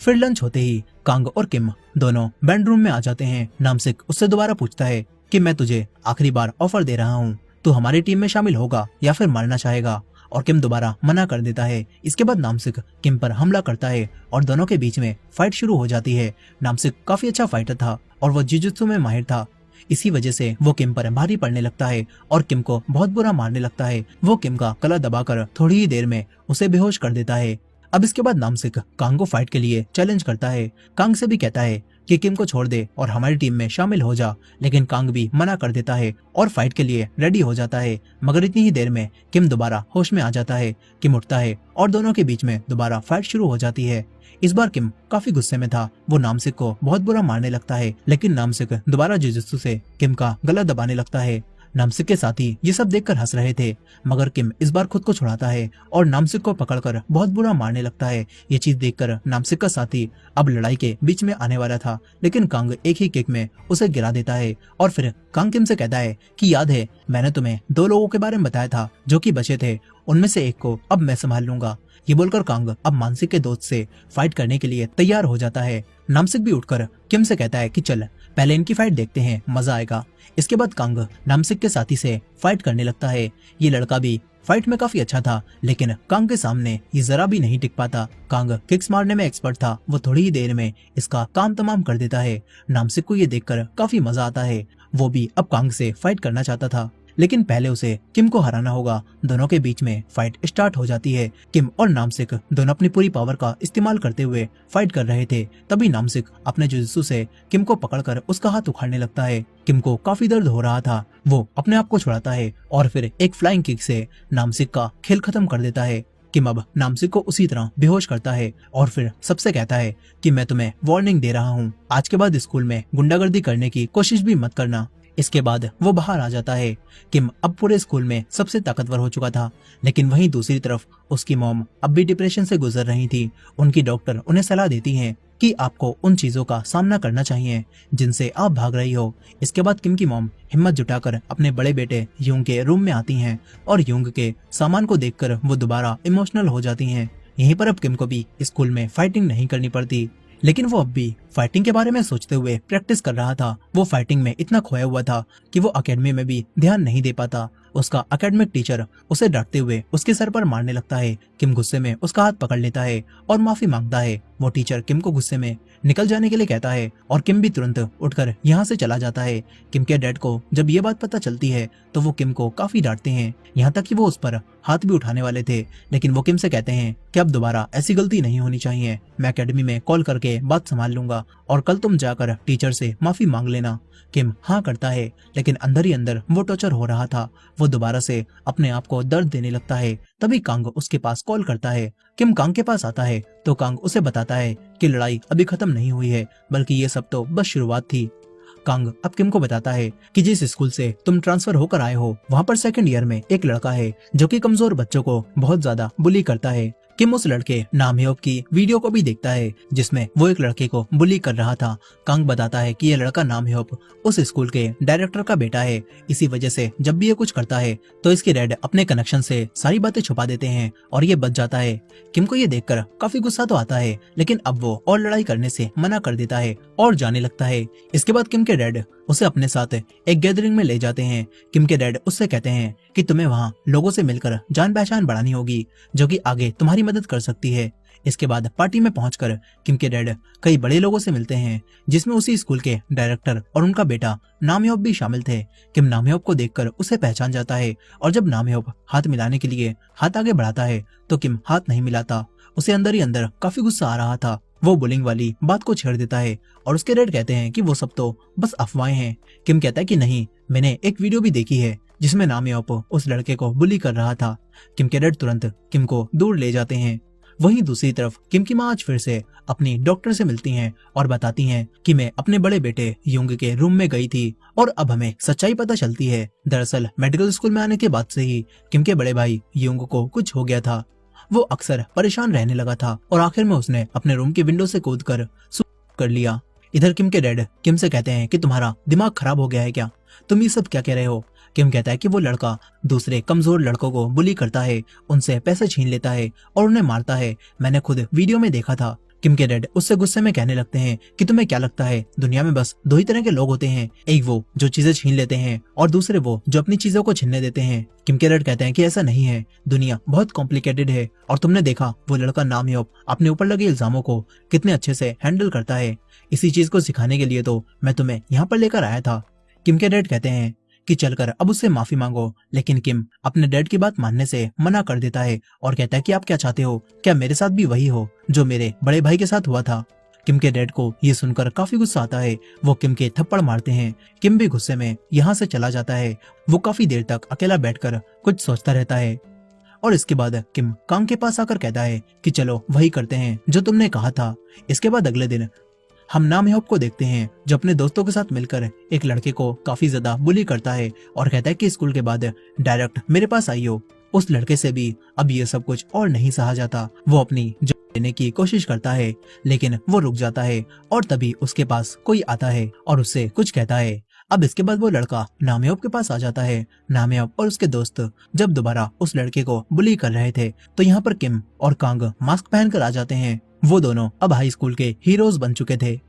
फिर लंच होते ही कांग और किम दोनों बैंड रूम में आ जाते हैं। नामसिक उससे दोबारा पूछता है कि मैं तुझे आखिरी बार ऑफर दे रहा हूँ, तू हमारी टीम में शामिल होगा या फिर मारना चाहेगा, और किम दोबारा मना कर देता है। इसके बाद नामसिक किम पर हमला करता है और दोनों के बीच में फाइट शुरू हो जाती है। नामसिक काफी अच्छा फाइटर था और वो जिजुत्सु में माहिर था, इसी वजह से वो किम पर भारी पड़ने लगता है और किम को बहुत बुरा मारने लगता है। वो किम का गला दबाकर थोड़ी ही देर में उसे बेहोश कर देता है। अब इसके बाद नामसिक कांग को फाइट के लिए चैलेंज करता है। कांग से भी कहता है कि किम को छोड़ दे और हमारी टीम में शामिल हो जा, लेकिन कांग भी मना कर देता है और फाइट के लिए रेडी हो जाता है। मगर इतनी ही देर में किम दोबारा होश में आ जाता है। किम उठता है और दोनों के बीच में दोबारा फाइट शुरू हो जाती है। इस बार किम काफी गुस्से में था। वो नामसिक को बहुत बुरा मारने लगता है, लेकिन नामसिक दोबारा जुजुत्सु से किम का गला दबाने लगता है। नामसिक के साथी ये सब देखकर हंस रहे थे, मगर किम इस बार खुद को छुड़ाता है और नामसिक को पकड़कर बहुत बुरा मारने लगता है। ये चीज देखकर नामसिक का साथी अब लड़ाई के बीच में आने वाला था, लेकिन कांग एक ही किक में उसे गिरा देता है। और फिर कांग किम से कहता है कि याद है मैंने तुम्हें 2 लोगों के बारे में बताया था जो कि बचे थे, उनमें से एक को अब मैं संभाल लूंगा। ये बोलकर कांग अब मानसिक के दोस्त से फाइट करने के लिए तैयार हो जाता है। नामसिक भी उठकर किम से कहता है कि चल पहले इनकी फाइट देखते हैं, मजा आएगा। इसके बाद कांग नामसिक के साथी से फाइट करने लगता है। ये लड़का भी फाइट में काफी अच्छा था, लेकिन कांग के सामने ये जरा भी नहीं टिक पाता। कांग किक्स मारने में एक्सपर्ट था, वो थोड़ी ही देर में इसका काम तमाम कर देता है। नामसिक को ये देखकर काफी मजा आता है। वो भी अब कांग से फाइट करना चाहता था, लेकिन पहले उसे किम को हराना होगा। दोनों के बीच में फाइट स्टार्ट हो जाती है। किम और नामसिक दोनों अपनी पूरी पावर का इस्तेमाल करते हुए फाइट कर रहे थे। तभी नामसिक अपने जुजुत्सु से किम को पकड़कर उसका हाथ उखाड़ने लगता है। किम को काफी दर्द हो रहा था। वो अपने आप को छुड़ाता है और फिर एक फ्लाइंग किक से नामसिक का खेल खत्म कर देता है। किम अब नामसिक को उसी तरह बेहोश करता है और फिर सबसे कहता है कि मैं तुम्हें वार्निंग दे रहा हूँ, आज के बाद स्कूल में गुंडागर्दी करने की कोशिश भी मत करना। इसके बाद वो बाहर आ जाता है। किम अब पूरे स्कूल में सबसे ताकतवर हो चुका था, लेकिन वहीं दूसरी तरफ उसकी मॉम अब भी डिप्रेशन से गुजर रही थी। उनकी डॉक्टर उन्हें सलाह देती हैं कि आपको उन चीजों का सामना करना चाहिए जिनसे आप भाग रही हो। इसके बाद किम की मॉम हिम्मत जुटाकर अपने बड़े बेटे यूंग के रूम में आती हैं और यूंग के सामान को देखकर वो दोबारा इमोशनल हो जाती हैं। यहीं पर अब किम को भी स्कूल में फाइटिंग नहीं करनी पड़ती, लेकिन वो अब भी फाइटिंग के बारे में सोचते हुए प्रैक्टिस कर रहा था। वो फाइटिंग में इतना खोया हुआ था कि वो एकेडमी में भी ध्यान नहीं दे पाता। उसका एकेडमिक टीचर उसे डांटते हुए उसके सर पर मारने लगता है। किम गुस्से में उसका हाथ पकड़ लेता है और माफी मांगता है। वो टीचर किम को गुस्से में निकल जाने के लिए कहता है और किम भी तुरंत उठकर यहाँ से चला जाता है। किम के डैड को जब ये बात पता चलती है तो वो किम को काफी डांटते हैं, यहाँ तक कि वो उस पर हाथ भी उठाने वाले थे, लेकिन वो किम से कहते हैं कि अब दोबारा ऐसी गलती नहीं होनी चाहिए। मैं एकेडमी में कॉल करके बात संभाल लूंगा और कल तुम जाकर टीचर से माफी मांग लेना। किम हाँ करता है, लेकिन अंदर ही अंदर वो टॉर्चर हो रहा था। वो दोबारा से अपने आप को दर्द देने लगता है। तभी कांग उसके पास कॉल करता है। किम कांग के पास आता है तो कांग उसे बताता है कि लड़ाई अभी खत्म नहीं हुई है, बल्कि ये सब तो बस शुरुआत थी। कांग अब किम को बताता है कि जिस स्कूल से तुम ट्रांसफर होकर आए हो वहाँ पर सेकंड ईयर में एक लड़का है जो कि कमजोर बच्चों को बहुत ज्यादा बुली करता है। किम उस लड़के नामह्योप की वीडियो को भी देखता है जिसमें वो एक लड़के को बुली कर रहा था। कांग बताता है कि ये लड़का नामह्योप उस स्कूल के डायरेक्टर का बेटा है। इसी वजह से जब भी ये कुछ करता है तो इसके डैड अपने कनेक्शन से सारी बातें छुपा देते हैं और ये बच जाता है। किम को ये देखकर काफी गुस्सा तो आता है, लेकिन अब वो और लड़ाई करने से मना कर देता है और जाने लगता है। इसके बाद किम के डैड उसे अपने साथ एक गैदरिंग में ले जाते हैं। किम के डैड उससे कहते हैं कि तुम्हें वहाँ लोगों से मिलकर जान पहचान बढ़ानी होगी जो कि आगे तुम्हारी मदद कर सकती है। इसके बाद पार्टी में पहुंचकर किम के डैड कई बड़े लोगों से मिलते हैं जिसमें उसी स्कूल के डायरेक्टर और उनका बेटा नामह्योप भी शामिल थे। किम नामह्योप को देखकर उसे पहचान जाता है और जब नामह्योप हाथ मिलाने के लिए हाथ आगे बढ़ाता है तो किम हाथ नहीं मिलाता। उसे अंदर ही अंदर काफी गुस्सा आ रहा था वो बुलिंग वाली बात को छेड़ देता है और उसके डैड कहते हैं कि वो सब तो बस अफवाहें हैं। किम कहता है कि नहीं, मैंने एक वीडियो भी देखी है जिसमें नामयोप उस लड़के को बुली कर रहा था। किम के डैड तुरंत किम को दूर ले जाते हैं। वहीं दूसरी तरफ किम की माँ आज फिर से अपनी डॉक्टर से मिलती हैं और बताती हैं कि मैं अपने बड़े बेटे युंग के रूम में गई थी और अब हमें सच्चाई पता चलती है। दरअसल मेडिकल स्कूल में आने के बाद से ही किम के बड़े भाई युंग को कुछ हो गया था। वो अक्सर परेशान रहने लगा था और आखिर में उसने अपने रूम की विंडो से कूदकर सुसाइड कर लिया। इधर किम के डैड किम से कहते हैं कि तुम्हारा दिमाग खराब हो गया है क्या, तुम ये सब क्या कह रहे हो। किम कहता है कि वो लड़का दूसरे कमजोर लड़कों को बुली करता है, उनसे पैसे छीन लेता है और उन्हें मारता है। मैंने खुद वीडियो में देखा था। किम के डैड उससे गुस्से में कहने लगते हैं कि तुम्हें क्या लगता है दुनिया में बस दो ही तरह के लोग होते हैं, एक वो जो चीजें छीन लेते हैं और दूसरे वो जो अपनी चीजों को छीनने देते हैं। किम के डैड कहते हैं कि ऐसा नहीं है, दुनिया बहुत कॉम्प्लिकेटेड है और तुमने देखा वो लड़का नामयोप अपने ऊपर लगे इल्जामों को कितने अच्छे से हैंडल करता है। इसी चीज को सिखाने के लिए तो मैं तुम्हें यहाँ पर लेकर आया था। किम के डैड कहते हैं कि चलकर अब उससे माफी मांगो, लेकिन किम अपने डैड की बात मानने से मना कर देता है और कहता है कि आप क्या चाहते हो, क्या मेरे साथ भी वही हो जो मेरे बड़े भाई के साथ हुआ था। किम के डैड को ये सुनकर काफी गुस्सा आता है। वो किम के थप्पड़ मारते हैं। किम भी गुस्से में यहाँ से चला जाता है। वो काफी देर तक अकेला बैठकर कुछ सोचता रहता है और इसके बाद किम कांग के पास आकर कहता है कि चलो वही करते हैं जो तुमने कहा था। इसके बाद अगले दिन हम नामयोप को देखते हैं जो अपने दोस्तों के साथ मिलकर एक लड़के को काफी ज्यादा बुली करता है और कहता है कि स्कूल के बाद डायरेक्ट मेरे पास आई हो। उस लड़के से भी अब ये सब कुछ और नहीं सहा जाता। वो अपनी जान लेने की कोशिश करता है लेकिन वो रुक जाता है और तभी उसके पास कोई आता है और उससे कुछ कहता है। अब इसके बाद वो लड़का नामयोप के पास आ जाता है। नामयोप और उसके दोस्त जब दोबारा उस लड़के को बुली कर रहे थे तो यहाँ पर किम और कांग मास्क पहनकर आ जाते हैं। वो दोनों अब हाई स्कूल के हीरोज बन चुके थे।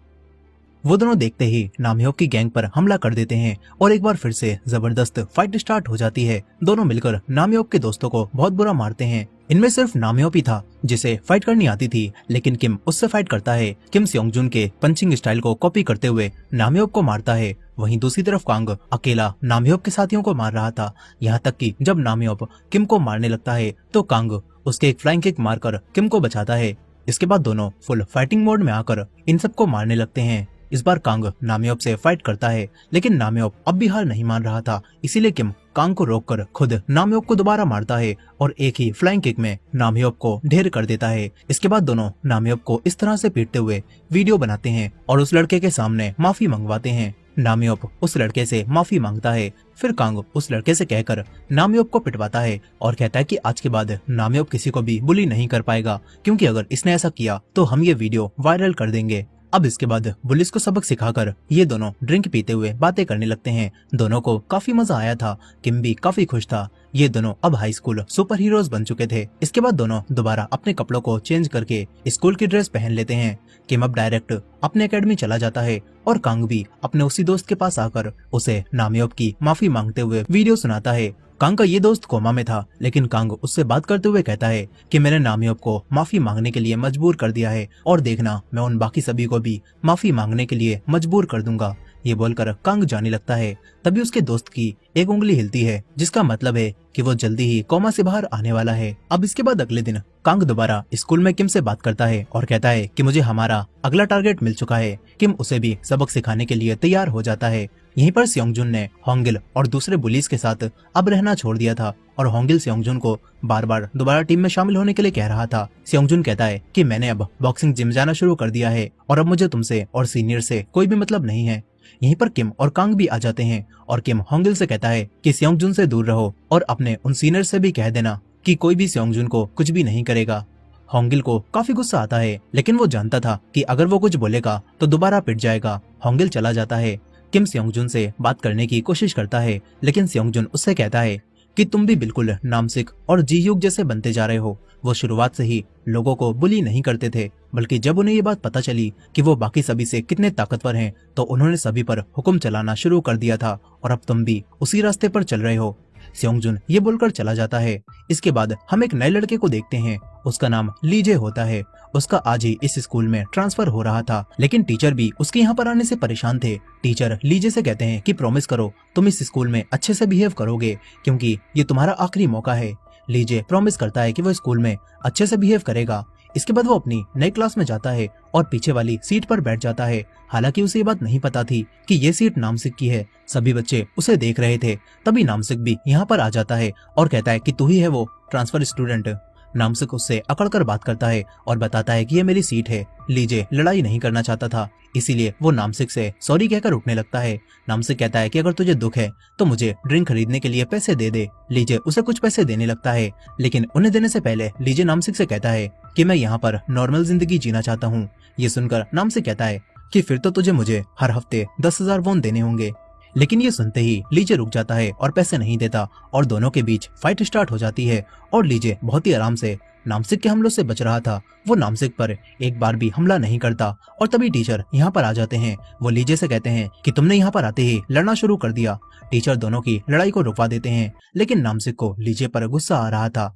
वो दोनों देखते ही नामयोप की गैंग पर हमला कर देते हैं और एक बार फिर से जबरदस्त फाइट स्टार्ट हो जाती है। दोनों मिलकर नामयोप के दोस्तों को बहुत बुरा मारते हैं। इनमें सिर्फ नामयोप ही था जिसे फाइट करनी आती थी, लेकिन किम उससे फाइट करता है। किम सेयोंगजुन के पंचिंग स्टाइल को कॉपी करते हुए नामयोप को मारता है। वहीं दूसरी तरफ कांग अकेला नामयोप के साथियों को मार रहा था। यहाँ तक कि जब नामयोप किम को मारने लगता है तो कांग उसके एक फ्लाइंग किक मारकर किम को बचाता है। इसके बाद दोनों फुल फाइटिंग मोड में आकर इन सबको मारने लगते हैं। इस बार कांग नामयोप से फाइट करता है लेकिन नामयोप अब भी हार नहीं मान रहा था, इसीलिए किम कांग को रोककर खुद नामयोप को दोबारा मारता है और एक ही फ्लाइंग किक में नामयोप को ढेर कर देता है। इसके बाद दोनों नामयोप को इस तरह से पीटते हुए वीडियो बनाते हैं और उस लड़के के सामने माफी मंगवाते हैं। नामयोप उस लड़के से माफी मांगता है। फिर कांग उस लड़के से कहकर नामयोप को पिटवाता है और कहता है कि आज के बाद नामयोप किसी को भी बुली नहीं कर पाएगा, क्योंकि अगर इसने ऐसा किया तो हम ये वीडियो वायरल कर देंगे। अब इसके बाद बुलिस को सबक सिखाकर ये दोनों ड्रिंक पीते हुए बातें करने लगते हैं। दोनों को काफी मजा आया था। किम भी काफी खुश था। ये दोनों अब हाई स्कूल सुपर हीरोज बन चुके थे। इसके बाद दोनों दोबारा अपने कपड़ों को चेंज करके स्कूल की ड्रेस पहन लेते हैं। किम अब डायरेक्ट अपने एकेडमी चला जाता है और कांग भी अपने उसी दोस्त के पास आकर उसे नामयोप की माफी मांगते हुए वीडियो सुनाता है। कांग का ये दोस्त कोमा में था, लेकिन कांग उससे बात करते हुए कहता है कि मैंने नामयोप को माफी मांगने के लिए मजबूर कर दिया है और देखना मैं उन बाकी सभी को भी माफी मांगने के लिए मजबूर कर दूंगा। ये बोलकर कांग जाने लगता है। तभी उसके दोस्त की एक उंगली हिलती है, जिसका मतलब है कि वो जल्दी ही कोमा से बाहर आने वाला है। अब इसके बाद अगले दिन कांग दोबारा स्कूल में किम से बात करता है और कहता है कि मुझे हमारा अगला टारगेट मिल चुका है। किम उसे भी सबक सिखाने के लिए तैयार हो जाता है। यहीं पर सेयोंगजुन ने होंगिल और दूसरे बुलीज के साथ अब रहना छोड़ दिया था और होंगिल सेयोंगजुन को बार बार दोबारा टीम में शामिल होने के लिए कह रहा था। सेयोंगजुन कहता है कि मैंने अब बॉक्सिंग जिम जाना शुरू कर दिया है और अब मुझे तुमसे और सीनियर से कोई भी मतलब नहीं है। यहीं पर किम और कांग भी आ जाते हैं और किम होंगिल से कहता है कि सेयोंगजुन से दूर रहो और अपने उन सीनियर से भी कह देना कि कोई भी सेयोंगजुन को कुछ भी नहीं करेगा। होंगिल को काफी गुस्सा आता है, लेकिन वो जानता था कि अगर वो कुछ बोलेगा तो दोबारा पिट जाएगा। होंगिल चला जाता है। किम सेयोंगजुन से बात करने की कोशिश करता है, लेकिन सेयोंगजुन उससे कहता है कि तुम भी बिल्कुल नामसिक और जीह्यूक जैसे बनते जा रहे हो। वो शुरुआत से ही लोगों को बुली नहीं करते थे, बल्कि जब उन्हें ये बात पता चली कि वो बाकी सभी से कितने ताकतवर हैं, तो उन्होंने सभी पर हुक्म चलाना शुरू कर दिया था और अब तुम भी उसी रास्ते पर चल रहे हो। सेयोंगजुन ये बोलकर चला जाता है। इसके बाद हम एक नए लड़के को देखते हैं। उसका नाम लीजे होता है। उसका आज ही इस स्कूल में ट्रांसफर हो रहा था, लेकिन टीचर भी उसके यहाँ पर आने से परेशान थे। टीचर लीजे से कहते हैं कि प्रॉमिस करो तुम इस स्कूल में अच्छे से बिहेव करोगे, क्योंकि ये तुम्हारा आखिरी मौका है। लीजे प्रॉमिस करता है कि वो स्कूल में अच्छे से बिहेव करेगा। इसके बाद वो अपनी नई क्लास में जाता है और पीछे वाली सीट पर बैठ जाता है। हालांकि उसे ये बात नहीं पता थी कि ये सीट नामसिक की है। सभी बच्चे उसे देख रहे थे। तभी नामसिक भी यहाँ पर आ जाता है और कहता है कि तू ही है वो ट्रांसफर स्टूडेंट। नामसिक उससे अकड़कर बात करता है और बताता है कि ये मेरी सीट है। लीजे लड़ाई नहीं करना चाहता था, इसीलिए वो नामसिक से सॉरी कहकर उठने लगता है। नामसिक कहता है कि अगर तुझे दुख है तो मुझे ड्रिंक खरीदने के लिए पैसे दे दे। लीजे उसे कुछ पैसे देने लगता है, लेकिन उन्हें देने से पहले लीजे नामसिक से कहता है कि मैं यहाँ पर नॉर्मल जिंदगी जीना चाहता हूँ। ये सुनकर नामसिक कहता है कि फिर तो तुझे मुझे हर हफ्ते 10,000 वॉन देने होंगे। लेकिन ये सुनते ही लीजे रुक जाता है और पैसे नहीं देता और दोनों के बीच फाइट स्टार्ट हो जाती है। और लीजे बहुत ही आराम से नामसिक के हमलों से बच रहा था। वो नामसिक पर एक बार भी हमला नहीं करता। और तभी टीचर यहाँ पर आ जाते हैं। वो लीजे से कहते हैं कि तुमने यहाँ पर आते ही लड़ना शुरू कर दिया। टीचर दोनों की लड़ाई को रुकवा देते हैं, लेकिन नामसिक को लीजे पर गुस्सा आ रहा था।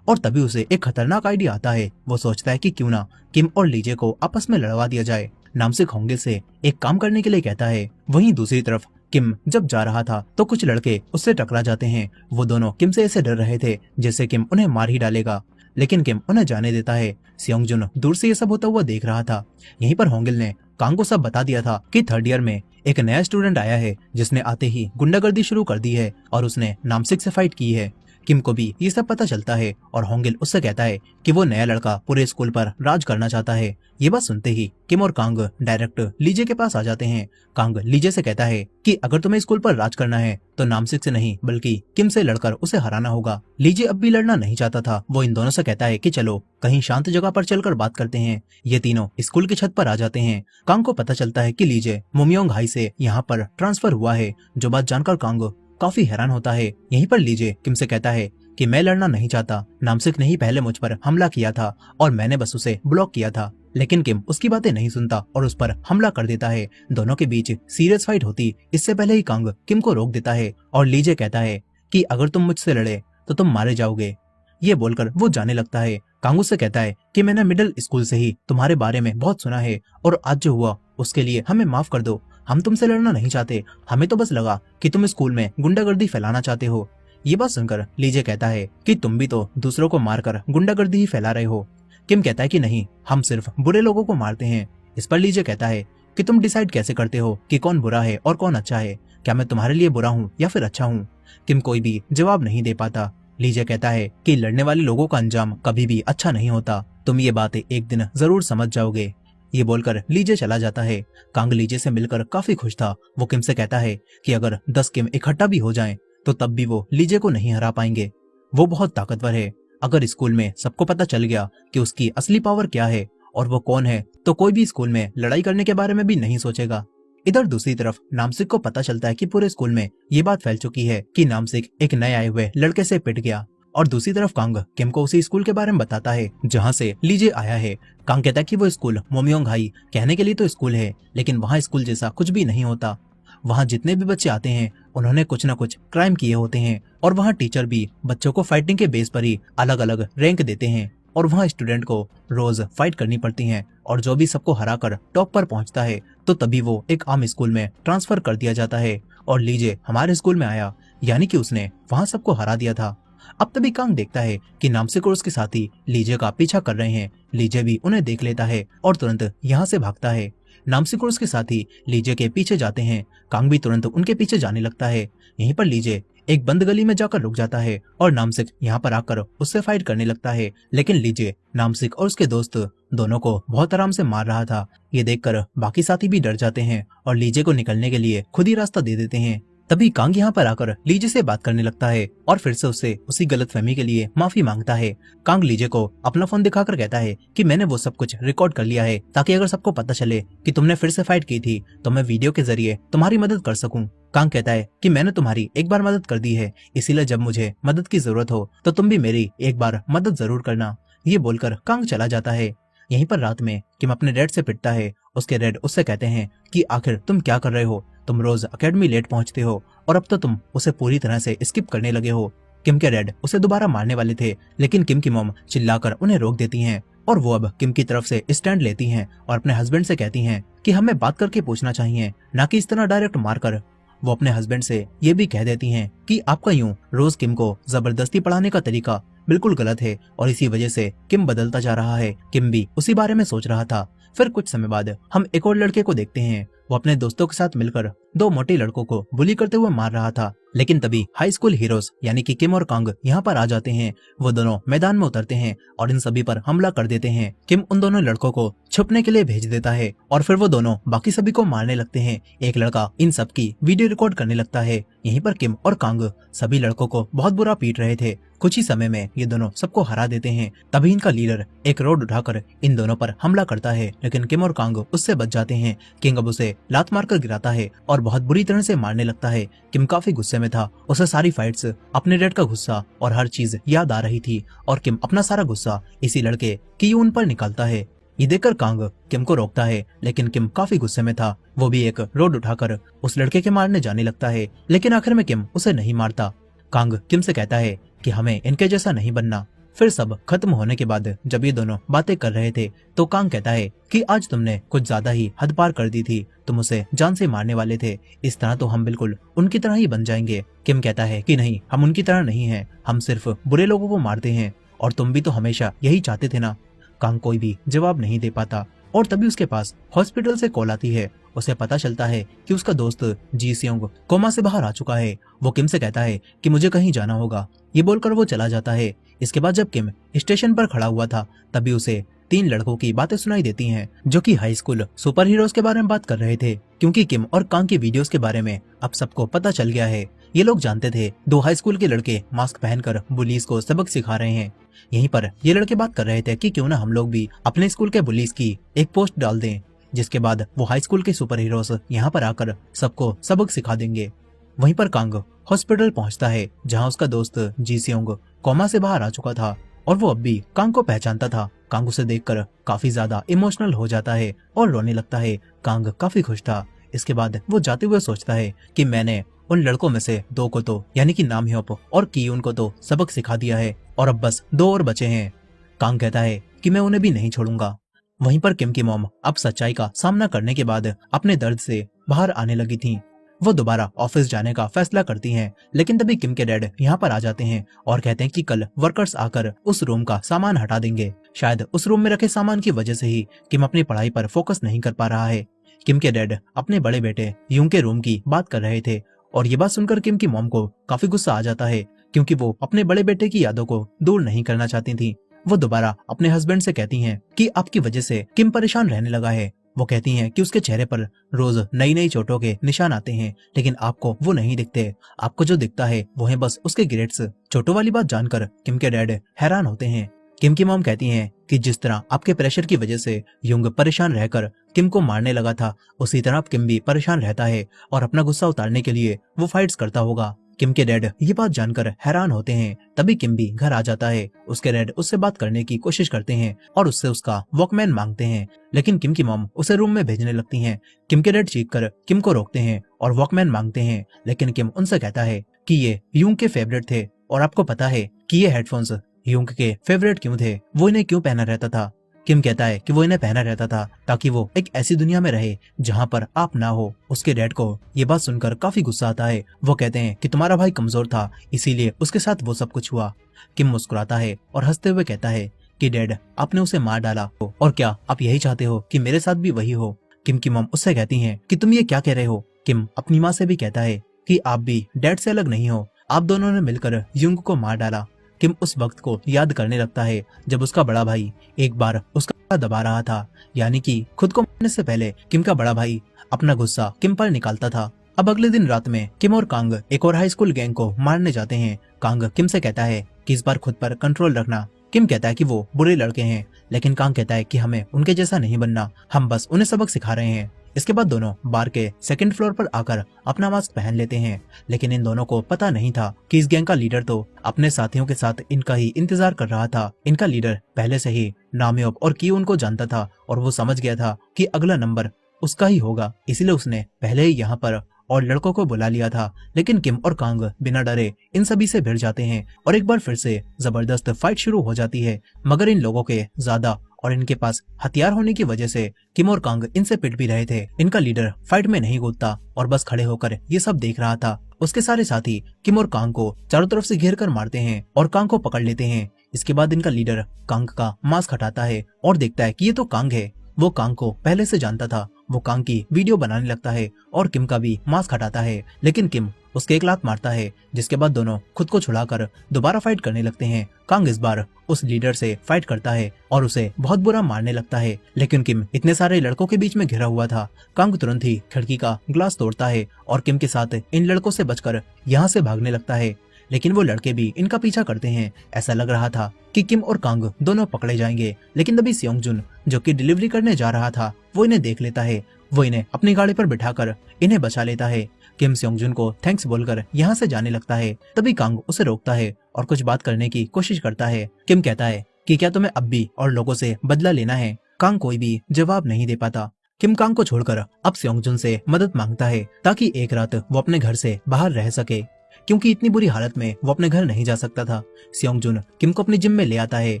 और तभी उसे एक खतरनाक आइडिया आता है। वो सोचता है कि क्यों ना किम और लीजे को आपस में लड़वा दिया जाए। नामसिक होंगे से एक काम करने के लिए कहता है। वहीं दूसरी तरफ किम जब जा रहा था तो कुछ लड़के उससे टकरा जाते हैं। वो दोनों किम से ऐसे डर रहे थे जैसे किम उन्हें मार ही डालेगा, लेकिन किम उन्हें जाने देता है। सियोंगजुन दूर से ये सब होता हुआ देख रहा था। यहीं पर होंगिल ने कांग को सब बता दिया था कि थर्ड ईयर में एक नया स्टूडेंट आया है जिसने आते ही गुंडागर्दी शुरू कर दी है और उसने नामसिक से फाइट की है। किम को भी ये सब पता चलता है और होंगिल उससे कहता है कि वो नया लड़का पूरे स्कूल पर राज करना चाहता है। ये बात सुनते ही किम और कांग डायरेक्ट लीजे के पास आ जाते हैं। कांग लीजे से कहता है कि अगर तुम्हें स्कूल पर राज करना है तो नामसिक से नहीं बल्कि किम से लड़कर उसे हराना होगा। लीजे अब भी लड़ना नहीं चाहता था। वो इन दोनों से कहता है कि चलो कहीं शांत जगह पर चलकर बात करते हैं। ये तीनों स्कूल की छत पर आ जाते हैं। कांग को पता चलता है कि लीजे मुमियोंग हाई से यहाँ पर ट्रांसफर हुआ है। जो बात जानकर कांग काफी हैरान होता है। यहीं पर लीजे किम से कहता है कि मैं लड़ना नहीं चाहता। नामसिक ने ही पहले मुझ पर हमला किया था और मैंने बस उसे ब्लॉक किया था। लेकिन किम उसकी बातें नहीं सुनता और उस पर हमला कर देता है। दोनों के बीच सीरियस फाइट होती इससे पहले ही कांग किम को रोक देता है और लीजे कहता है कि अगर तुम मुझसे लड़े तो तुम मारे जाओगे। ये बोलकर वो जाने लगता है। कांग उससे कहता है कि मैंने मिडिल स्कूल से ही तुम्हारे बारे में बहुत सुना है और आज जो हुआ उसके लिए हमें माफ कर दो। हम तुमसे लड़ना नहीं चाहते, हमें तो बस लगा कि तुम स्कूल में गुंडागर्दी फैलाना चाहते हो। ये बात सुनकर लीजे कहता है कि तुम भी तो दूसरों को मारकर गुंडागर्दी ही फैला रहे हो। किम कहता है कि नहीं, हम सिर्फ बुरे लोगों को मारते हैं। इस पर लीजे कहता है कि तुम डिसाइड कैसे करते हो कि कौन बुरा है और कौन अच्छा है? क्या मैं तुम्हारे लिए बुरा हूँ या फिर अच्छा हूँ? किम कोई भी जवाब नहीं दे पाता। लीजे कहता है कि लड़ने वाले लोगों का अंजाम कभी भी अच्छा नहीं होता। तुम ये बातें एक दिन जरूर समझ जाओगे। ये बोलकर लीजे चला जाता है। कांग लीजे से मिलकर काफी खुश था। वो किम से कहता है कि अगर 10 किम इकट्ठा भी हो जाएं तो तब भी वो लीजे को नहीं हरा पाएंगे। वो बहुत ताकतवर है। अगर स्कूल में सबको पता चल गया कि उसकी असली पावर क्या है और वो कौन है तो कोई भी स्कूल में लड़ाई करने के बारे में भी नहीं सोचेगा। इधर दूसरी तरफ नामसिक को पता चलता है कि पूरे स्कूल में ये बात फैल चुकी है कि नामसिक एक नए आए हुए लड़के से पिट गया। और दूसरी तरफ कांग किम को उसी स्कूल के बारे में बताता है जहाँ से लीजे आया है। कांग कहता है कि वो स्कूल मोमियोंग हाई कहने के लिए तो स्कूल है, लेकिन वहाँ स्कूल जैसा कुछ भी नहीं होता। वहाँ जितने भी बच्चे आते हैं उन्होंने कुछ न कुछ क्राइम किए होते हैं और वहाँ टीचर भी बच्चों को फाइटिंग के बेस पर ही अलग अलग रैंक देते हैं और वहाँ स्टूडेंट को रोज फाइट करनी पड़ती है और जो भी सबको हराकर टॉप पर पहुँचता है तो तभी वो एक आम स्कूल में ट्रांसफर कर दिया जाता है। और लीजे हमारे स्कूल में आया, यानी कि उसने वहाँ सबको हरा दिया था। अब तभी कांग देखता है कि नामसिक और उसके साथी लीजे का पीछा कर रहे हैं। लीजे भी उन्हें देख लेता है और तुरंत यहाँ से भागता है। नामसिक और उसके साथी लीजे के पीछे जाते हैं। कांग भी तुरंत उनके पीछे जाने लगता है। यहीं पर लीजे एक बंद गली में जाकर रुक जाता है और नामसिक यहाँ पर आकर उससे फाइट करने लगता है। लेकिन लीजे नामसिक और उसके दोस्त दोनों को बहुत आराम से मार रहा था। ये देखकर बाकी साथी भी डर जाते हैं और लीजे को निकलने के लिए खुद ही रास्ता दे देते हैं। तभी कांग यहाँ पर आकर लीजे से बात करने लगता है और फिर से उससे उसी गलतफहमी के लिए माफी मांगता है। कांग लीजे को अपना फोन दिखाकर कहता है कि मैंने वो सब कुछ रिकॉर्ड कर लिया है ताकि अगर सबको पता चले कि तुमने फिर से फाइट की थी तो मैं वीडियो के जरिए तुम्हारी मदद कर सकूं। कांग कहता है कि मैंने तुम्हारी एक बार मदद कर दी है, इसीलिए जब मुझे मदद की जरूरत हो तो तुम भी मेरी एक बार मदद जरूर करना। ये बोलकर कांग चला जाता है। यहीं पर रात में किम अपने डैड से पिटता है। उसके डैड उससे कहते हैं कि आखिर तुम क्या कर रहे हो, तुम रोज एकेडमी लेट पहुंचते हो और अब तो तुम उसे पूरी तरह से स्किप करने लगे हो। किम के डैड उसे दोबारा मारने वाले थे, लेकिन किम की मॉम चिल्लाकर उन्हें रोक देती हैं और वो अब किम की तरफ से स्टैंड लेती हैं और अपने हस्बैंड से कहती हैं कि हमें बात करके पूछना चाहिए, ना कि इस तरह डायरेक्ट मारकर। वो अपने हस्बैंड से ये भी कह देती हैं कि आपका यूं रोज किम को जबरदस्ती पढ़ाने का तरीका बिल्कुल गलत है और इसी वजह से किम बदलता जा रहा है। किम भी उसी बारे में सोच रहा था। फिर कुछ समय बाद हम एक और लड़के को देखते हैं। वो अपने दोस्तों के साथ मिलकर दो मोटे लड़कों को बुली करते हुए मार रहा था। लेकिन तभी हाई स्कूल हीरोज यानी कि किम और कांग यहाँ पर आ जाते हैं। वो दोनों मैदान में उतरते हैं और इन सभी पर हमला कर देते हैं। किम उन दोनों लड़कों को छुपने के लिए भेज देता है और फिर वो दोनों बाकी सभी को मारने लगते हैं। एक लड़का इन सब की वीडियो रिकॉर्ड करने लगता है। यहीं पर किम और कांग सभी लड़कों को बहुत बुरा पीट रहे थे। कुछ ही समय में ये दोनों सबको हरा देते हैं। तभी इनका लीडर एक रॉड उठाकर इन दोनों पर हमला करता है, लेकिन किम और कांग उससे बच जाते हैं। किंग अब उसे लात मारकर गिराता है और बहुत बुरी तरह से मारने लगता है। किम काफी गुस्से में था। उसे सारी फाइट्स, अपने डैड का गुस्सा और हर चीज याद आ रही थी और किम अपना सारा गुस्सा इसी लड़के कियून पर निकालता है। ये देखकर कांग किम को रोकता है, लेकिन किम काफी गुस्से में था। वो भी एक रोड उठाकर उस लड़के के मारने जाने लगता है, लेकिन आखिर में किम उसे नहीं मारता। कांग किम से कहता है कि हमें इनके जैसा नहीं बनना। फिर सब खत्म होने के बाद जब ये दोनों बातें कर रहे थे तो कांग कहता है कि आज तुमने कुछ ज्यादा ही हद पार कर दी थी। तुम उसे जान से मारने वाले थे। इस तरह तो हम बिल्कुल उनकी तरह ही बन जाएंगे। किम कहता है कि नहीं, हम उनकी तरह नहीं हैं। हम सिर्फ बुरे लोगों को मारते हैं और तुम भी तो हमेशा यही चाहते थे ना। कांग कोई भी जवाब नहीं दे पाता और तभी उसके पास हॉस्पिटल से कॉल आती है। उसे पता चलता है कि उसका दोस्त जी सियोंग कोमा से बाहर आ चुका है। वो किम से कहता है कि मुझे कहीं जाना होगा। ये बोलकर वो चला जाता है। इसके बाद जब किम स्टेशन पर खड़ा हुआ था तभी उसे 3 लड़कों की बातें सुनाई देती हैं, जो कि हाई स्कूल सुपर हीरोज के बारे में बात कर रहे थे। क्योंकि किम और कांग की वीडियोस के बारे में अब सबको पता चल गया है। ये लोग जानते थे 2 हाई स्कूल के लड़के मास्क पहनकर बुलीज को सबक सिखा रहे हैं। यहीं पर ये लड़के बात कर रहे थे कि क्यों ना हम लोग भी अपने स्कूल के बुलीज की एक पोस्ट डाल दें, जिसके बाद वो हाई स्कूल के सुपर हीरोज यहाँ पर आकर सबको सबक सिखा देंगे। वहीं पर कांग हॉस्पिटल पहुंचता है, जहां उसका दोस्त जी सियोंग कोमा से बाहर आ चुका था और वो अब भी कांग को पहचानता था। कांग उसे देखकर काफी ज्यादा इमोशनल हो जाता है और रोने लगता है। कांग काफी खुश था। इसके बाद वो जाते हुए सोचता है कि मैंने उन लड़कों में से 2 को तो यानी कि नामह्योप और कियून को तो सबक सिखा दिया है और अब बस 2 और बचे हैं। कांग कहता है कि मैं उन्हें भी नहीं छोड़ूंगा। वहीं पर किम की मॉम अब सच्चाई का सामना करने के बाद अपने दर्द से बाहर आने लगी थी। वो दोबारा ऑफिस जाने का फैसला करती हैं, लेकिन तभी किम के डैड यहाँ पर आ जाते हैं और कहते हैं कि कल वर्कर्स आकर उस रूम का सामान हटा देंगे। शायद उस रूम में रखे सामान की वजह से ही किम अपनी पढ़ाई पर फोकस नहीं कर पा रहा है। किम के डैड अपने बड़े बेटे यूंग के रूम की बात कर रहे थे और ये बात सुनकर किम की मॉम को काफी गुस्सा आ जाता है, क्योंकि वो अपने बड़े बेटे की यादों को दूर नहीं करना चाहती थी। वो दोबारा अपने हस्बैंड से कहती हैं कि आपकी वजह से किम परेशान रहने लगा है। वो कहती हैं कि उसके चेहरे पर रोज नई नई चोटों के निशान आते हैं, लेकिन आपको वो नहीं दिखते। आपको जो दिखता है वो है बस उसके ग्रेड्स। चोटों वाली बात जानकर किम के डैड हैरान होते हैं। किम की मॉम कहती हैं कि जिस तरह आपके प्रेशर की वजह से युंग परेशान रहकर किम को मारने लगा था, उसी तरह अब किम भी परेशान रहता है और अपना गुस्सा उतारने के लिए वो फाइट्स करता होगा। किम के डैड ये बात जानकर हैरान होते हैं। तभी किम भी घर आ जाता है। उसके डैड उससे बात करने की कोशिश करते हैं और उससे उसका वॉकमैन मांगते हैं, लेकिन किम की मॉम उसे रूम में भेजने लगती हैं। किम के डैड चीख कर किम को रोकते हैं और वॉकमैन मांगते हैं, लेकिन किम उनसे कहता है कि ये युंग के फेवरेट थे और आपको पता है कि ये हेडफोन्स युंग के फेवरेट क्यों थे, वो इन्हें क्यों पहना रहता था। किम कहता है कि वो इन्हें पहना रहता था ताकि वो एक ऐसी दुनिया में रहे जहाँ पर आप ना हो। उसके डैड को ये बात सुनकर काफी गुस्सा आता है। वो कहते हैं कि तुम्हारा भाई कमजोर था, इसीलिए उसके साथ वो सब कुछ हुआ। किम मुस्कुराता है और हंसते हुए कहता है कि डैड, आपने उसे मार डाला और क्या आप यही चाहते हो कि मेरे साथ भी वही हो। किम की मॉम उससे कहती है कि तुम ये क्या कह रहे हो। किम अपनी माँ से भी कहता है कि आप भी डैड से अलग नहीं हो, आप दोनों ने मिलकर युंग को मार डाला। किम उस वक्त को याद करने लगता है जब उसका बड़ा भाई एक बार उसका दबा रहा था, यानी कि खुद को मारने से पहले किम का बड़ा भाई अपना गुस्सा किम पर निकालता था। अब अगले दिन रात में किम और कांग एक और हाई स्कूल गैंग को मारने जाते हैं। कांग किम से कहता है कि इस बार खुद पर कंट्रोल रखना। किम कहता है कि वो बुरे लड़के हैं, लेकिन कांग कहता है कि हमें उनके जैसा नहीं बनना, हम बस उन्हें सबक सिखा रहे हैं। इसके बाद दोनों बार के 2nd फ्लोर पर आकर अपना मास्क पहन लेते हैं, लेकिन इन दोनों को पता नहीं था कि इस गैंग का लीडर तो अपने साथियों के साथ इनका ही इंतजार कर रहा था। इनका लीडर पहले से ही नामयोप और कियून को जानता था और वो समझ गया था कि अगला नंबर उसका ही होगा, इसलिए उसने पहले ही यहाँ पर और लड़कों को बुला लिया था। लेकिन किम और कांग बिना डरे इन सभी से भिड़ जाते हैं और एक बार फिर से जबरदस्त फाइट शुरू हो जाती है, मगर इन लोगों के ज्यादा और इनके पास हथियार होने की वजह से किम और कांग इनसे पिट भी रहे थे। इनका लीडर फाइट में नहीं कूदता और बस खड़े होकर ये सब देख रहा था। उसके सारे साथी किम और कांग को चारों तरफ से घेर कर मारते हैं और कांग को पकड़ लेते हैं। इसके बाद इनका लीडर कांग का मास्क हटाता है और देखता है कि ये तो कांग है। वो कांग को पहले से जानता था। वो कांग की वीडियो बनाने लगता है और किम का भी मास्क हटाता है, लेकिन किम उसके एक लात मारता है, जिसके बाद दोनों खुद को छुड़ाकर दोबारा फाइट करने लगते हैं। कांग इस बार उस लीडर से फाइट करता है और उसे बहुत बुरा मारने लगता है, लेकिन किम इतने सारे लड़कों के बीच में घिरा हुआ था। कांग तुरंत ही खिड़की का ग्लास तोड़ता है और किम के साथ इन लड़कों से बचकर यहाँ से भागने लगता है, लेकिन वो लड़के भी इनका पीछा करते हैं। ऐसा लग रहा था कि किम और कांग दोनों पकड़े जाएंगे, लेकिन तभी सेयोंगजुन जो कि डिलीवरी करने जा रहा था वो इन्हें देख लेता है। वो इन्हें अपनी गाड़ी पर बिठाकर इन्हें बचा लेता है। किम सेयोंगजुन को थैंक्स बोलकर यहाँ से जाने लगता है। तभी कांग उसे रोकता है और कुछ बात करने की कोशिश करता है। किम कहता है कि क्या तुम्हें अब भी और लोगों से बदला लेना है। कांग कोई भी जवाब नहीं दे पाता। किम कांग को छोड़कर अब सेयोंगजुन से मदद मांगता है ताकि एक रात वो अपने घर से बाहर रह सके, क्योंकि इतनी बुरी हालत में वो अपने घर नहीं जा सकता था। सेयोंगजुन किम को अपनी जिम में ले आता है,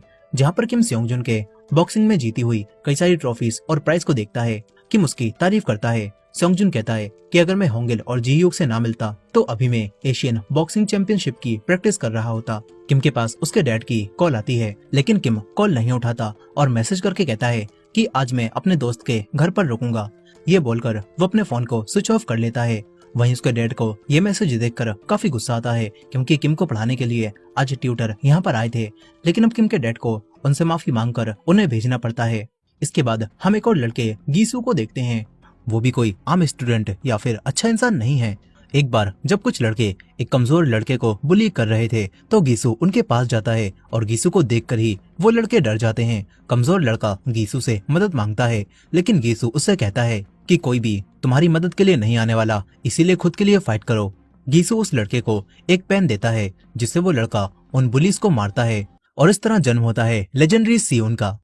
जहाँ पर किम सेयोंगजुन के बॉक्सिंग में जीती हुई कई सारी ट्रॉफीज और प्राइज को देखता है। किम उसकी तारीफ करता है। सेयोंगजुन कहता है कि अगर मैं होंगिल और जी ह्यूक से ना मिलता तो अभी मैं एशियन बॉक्सिंग चैंपियनशिप की प्रैक्टिस कर रहा होता। किम के पास उसके डैड की कॉल आती है, लेकिन किम कॉल नहीं उठाता और मैसेज करके कहता है कि आज मैं अपने दोस्त के घर पर रुकूंगा। ये बोलकर वो अपने फोन को स्विच ऑफ कर लेता है। वहीं उसके डैड को ये मैसेज देखकर काफी गुस्सा आता है, क्योंकि किम को पढ़ाने के लिए आज ट्यूटर यहाँ पर आए थे, लेकिन अब किम के डैड को उनसे माफी मांगकर उन्हें भेजना पड़ता है। इसके बाद हम एक और लड़के गीसू को देखते हैं। वो भी कोई आम स्टूडेंट या फिर अच्छा इंसान नहीं है। एक बार जब कुछ लड़के एक कमजोर लड़के को बुली कर रहे थे तो गीसू उनके पास जाता है और गीसू को देखकर ही वो लड़के डर जाते हैं। कमजोर लड़का गीसू से मदद मांगता है, लेकिन गीसू उससे कहता है कि कोई भी तुम्हारी मदद के लिए नहीं आने वाला, इसीलिए खुद के लिए फाइट करो। गीसू उस लड़के को एक पेन देता है, जिससे वो लड़का उन बुलीज को मारता है और इस तरह जन्म होता है लेजेंडरी सियोन का।